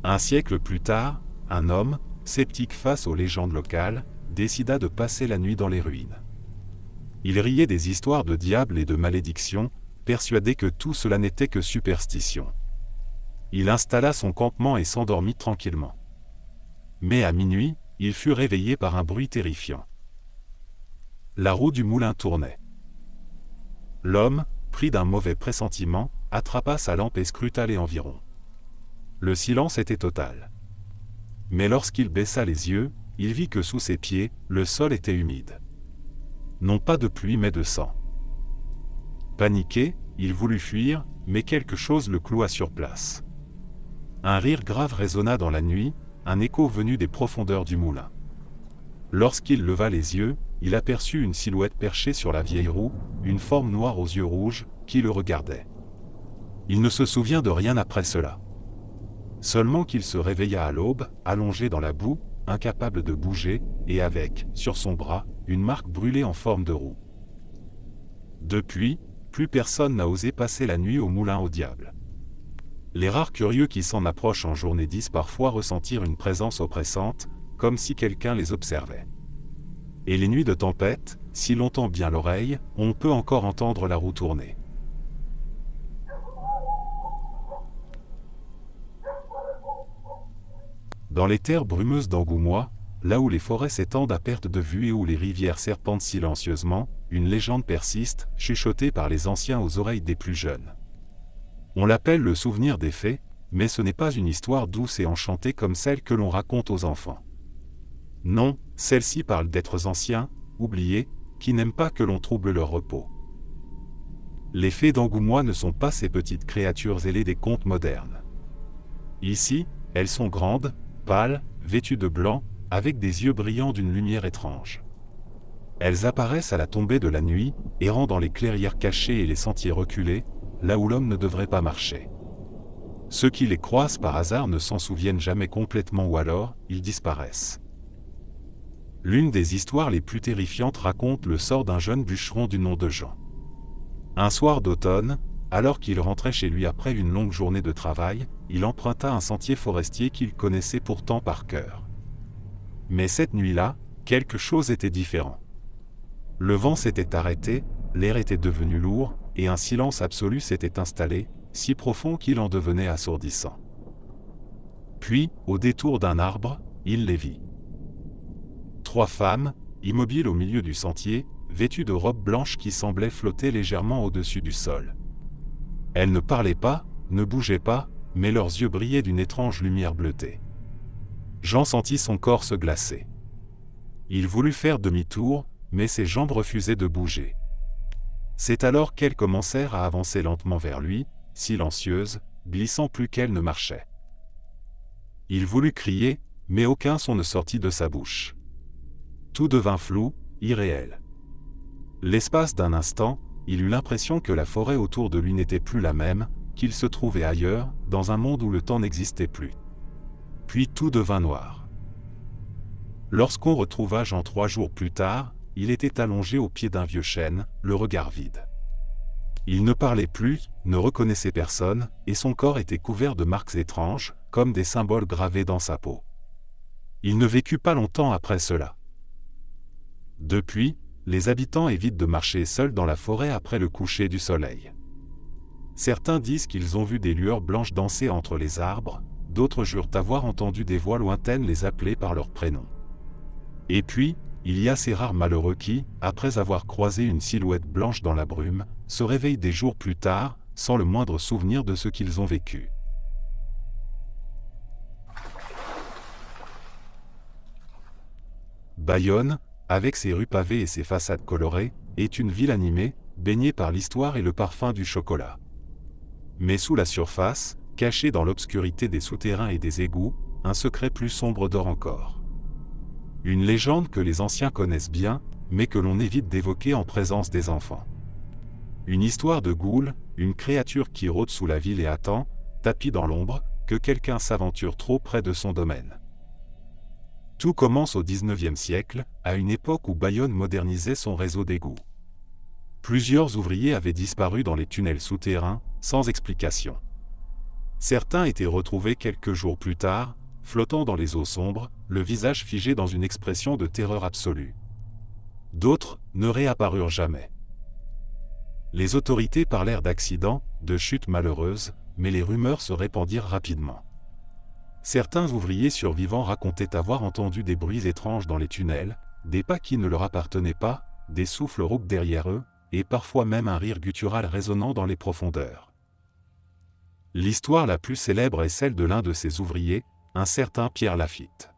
Un siècle plus tard, un homme, sceptique face aux légendes locales, décida de passer la nuit dans les ruines. Il riait des histoires de diables et de malédictions, persuadé que tout cela n'était que superstition. Il installa son campement et s'endormit tranquillement. Mais à minuit, il fut réveillé par un bruit terrifiant. La roue du moulin tournait. L'homme, pris d'un mauvais pressentiment, attrapa sa lampe et scruta les environs. Le silence était total. Mais lorsqu'il baissa les yeux, il vit que sous ses pieds, le sol était humide. Non pas de pluie mais de sang. Paniqué, il voulut fuir, mais quelque chose le cloua sur place. Un rire grave résonna dans la nuit, un écho venu des profondeurs du moulin. Lorsqu'il leva les yeux, il aperçut une silhouette perchée sur la vieille roue, une forme noire aux yeux rouges, qui le regardait. Il ne se souvient de rien après cela. Seulement qu'il se réveilla à l'aube, allongé dans la boue, incapable de bouger, et avec, sur son bras, une marque brûlée en forme de roue. Depuis, plus personne n'a osé passer la nuit au moulin au diable. Les rares curieux qui s'en approchent en journée disent parfois ressentir une présence oppressante, comme si quelqu'un les observait. Et les nuits de tempête, si l'on tend bien l'oreille, on peut encore entendre la roue tourner. Dans les terres brumeuses d'Angoumois, là où les forêts s'étendent à perte de vue et où les rivières serpentent silencieusement, une légende persiste, chuchotée par les anciens aux oreilles des plus jeunes. On l'appelle le souvenir des fées, mais ce n'est pas une histoire douce et enchantée comme celle que l'on raconte aux enfants. Non, celle-ci parle d'êtres anciens, oubliés, qui n'aiment pas que l'on trouble leur repos. Les fées d'Angoumois ne sont pas ces petites créatures ailées des contes modernes. Ici, elles sont grandes, pâles, vêtues de blanc, avec des yeux brillants d'une lumière étrange. Elles apparaissent à la tombée de la nuit, errant dans les clairières cachées et les sentiers reculés, là où l'homme ne devrait pas marcher. Ceux qui les croisent par hasard ne s'en souviennent jamais complètement ou alors, ils disparaissent. L'une des histoires les plus terrifiantes raconte le sort d'un jeune bûcheron du nom de Jean. Un soir d'automne, alors qu'il rentrait chez lui après une longue journée de travail, il emprunta un sentier forestier qu'il connaissait pourtant par cœur. Mais cette nuit-là, quelque chose était différent. Le vent s'était arrêté, l'air était devenu lourd, et un silence absolu s'était installé, si profond qu'il en devenait assourdissant. Puis, au détour d'un arbre, il les vit. 3 femmes, immobiles au milieu du sentier, vêtues de robes blanches qui semblaient flotter légèrement au-dessus du sol. Elles ne parlaient pas, ne bougeaient pas, mais leurs yeux brillaient d'une étrange lumière bleutée. Jean sentit son corps se glacer. Il voulut faire demi-tour, mais ses jambes refusaient de bouger. C'est alors qu'elles commencèrent à avancer lentement vers lui, silencieuses, glissant plus qu'elles ne marchaient. Il voulut crier, mais aucun son ne sortit de sa bouche. Tout devint flou, irréel. L'espace d'un instant, il eut l'impression que la forêt autour de lui n'était plus la même, qu'il se trouvait ailleurs, dans un monde où le temps n'existait plus. Puis tout devint noir. Lorsqu'on retrouva Jean 3 jours plus tard, il était allongé au pied d'un vieux chêne, le regard vide. Il ne parlait plus, ne reconnaissait personne, et son corps était couvert de marques étranges, comme des symboles gravés dans sa peau. Il ne vécut pas longtemps après cela. Depuis, les habitants évitent de marcher seuls dans la forêt après le coucher du soleil. Certains disent qu'ils ont vu des lueurs blanches danser entre les arbres, d'autres jurent avoir entendu des voix lointaines les appeler par leur prénom. Et puis, il y a ces rares malheureux qui, après avoir croisé une silhouette blanche dans la brume, se réveillent des jours plus tard, sans le moindre souvenir de ce qu'ils ont vécu. Bayonne, avec ses rues pavées et ses façades colorées, est une ville animée, baignée par l'histoire et le parfum du chocolat. Mais sous la surface, caché dans l'obscurité des souterrains et des égouts, un secret plus sombre dort encore. Une légende que les anciens connaissent bien, mais que l'on évite d'évoquer en présence des enfants. Une histoire de goule, une créature qui rôde sous la ville et attend, tapis dans l'ombre, que quelqu'un s'aventure trop près de son domaine. Tout commence au XIXe siècle, à une époque où Bayonne modernisait son réseau d'égouts. Plusieurs ouvriers avaient disparu dans les tunnels souterrains, sans explication. Certains étaient retrouvés quelques jours plus tard, flottant dans les eaux sombres, le visage figé dans une expression de terreur absolue. D'autres ne réapparurent jamais. Les autorités parlèrent d'accidents, de chutes malheureuses, mais les rumeurs se répandirent rapidement. Certains ouvriers survivants racontaient avoir entendu des bruits étranges dans les tunnels, des pas qui ne leur appartenaient pas, des souffles rauques derrière eux, et parfois même un rire guttural résonnant dans les profondeurs. L'histoire la plus célèbre est celle de l'un de ces ouvriers, un certain Pierre Lafitte.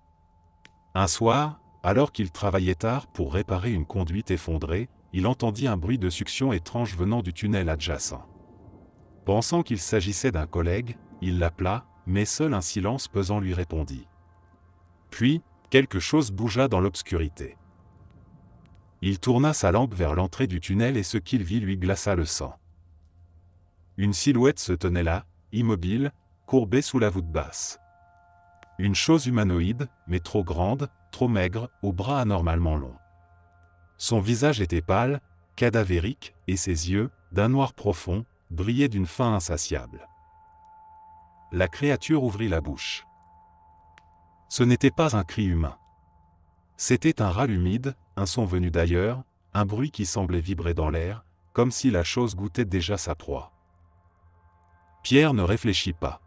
Un soir, alors qu'il travaillait tard pour réparer une conduite effondrée, il entendit un bruit de succion étrange venant du tunnel adjacent. Pensant qu'il s'agissait d'un collègue, il l'appela, mais seul un silence pesant lui répondit. Puis, quelque chose bougea dans l'obscurité. Il tourna sa lampe vers l'entrée du tunnel et ce qu'il vit lui glaça le sang. Une silhouette se tenait là, immobile, courbée sous la voûte basse. Une chose humanoïde, mais trop grande, trop maigre, aux bras anormalement longs. Son visage était pâle, cadavérique, et ses yeux, d'un noir profond, brillaient d'une faim insatiable. La créature ouvrit la bouche. Ce n'était pas un cri humain. C'était un râle humide, un son venu d'ailleurs, un bruit qui semblait vibrer dans l'air, comme si la chose goûtait déjà sa proie. Pierre ne réfléchit pas.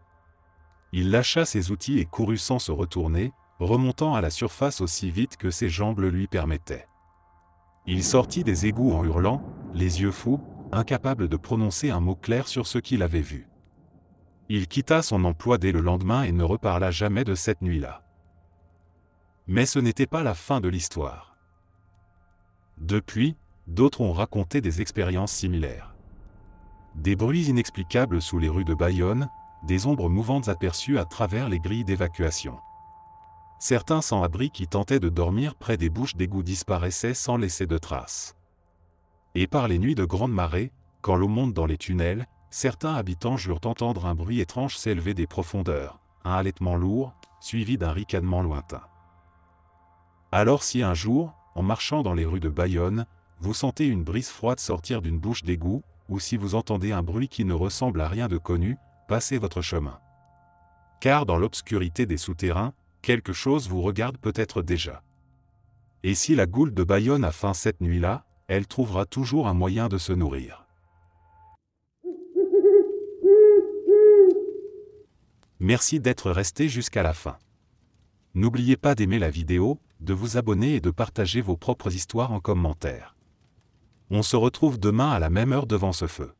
Il lâcha ses outils et courut sans se retourner, remontant à la surface aussi vite que ses jambes le lui permettaient. Il sortit des égouts en hurlant, les yeux fous, incapable de prononcer un mot clair sur ce qu'il avait vu. Il quitta son emploi dès le lendemain et ne reparla jamais de cette nuit-là. Mais ce n'était pas la fin de l'histoire. Depuis, d'autres ont raconté des expériences similaires. Des bruits inexplicables sous les rues de Bayonne, des ombres mouvantes aperçues à travers les grilles d'évacuation. Certains sans-abri qui tentaient de dormir près des bouches d'égout disparaissaient sans laisser de traces. Et par les nuits de grande marée, quand l'eau monte dans les tunnels, certains habitants jurent entendre un bruit étrange s'élever des profondeurs, un halètement lourd, suivi d'un ricanement lointain. Alors si un jour, en marchant dans les rues de Bayonne, vous sentez une brise froide sortir d'une bouche d'égout, ou si vous entendez un bruit qui ne ressemble à rien de connu, passez votre chemin. Car dans l'obscurité des souterrains, quelque chose vous regarde peut-être déjà. Et si la goule de Bayonne a faim cette nuit-là, elle trouvera toujours un moyen de se nourrir. Merci d'être resté jusqu'à la fin. N'oubliez pas d'aimer la vidéo, de vous abonner et de partager vos propres histoires en commentaire. On se retrouve demain à la même heure devant ce feu.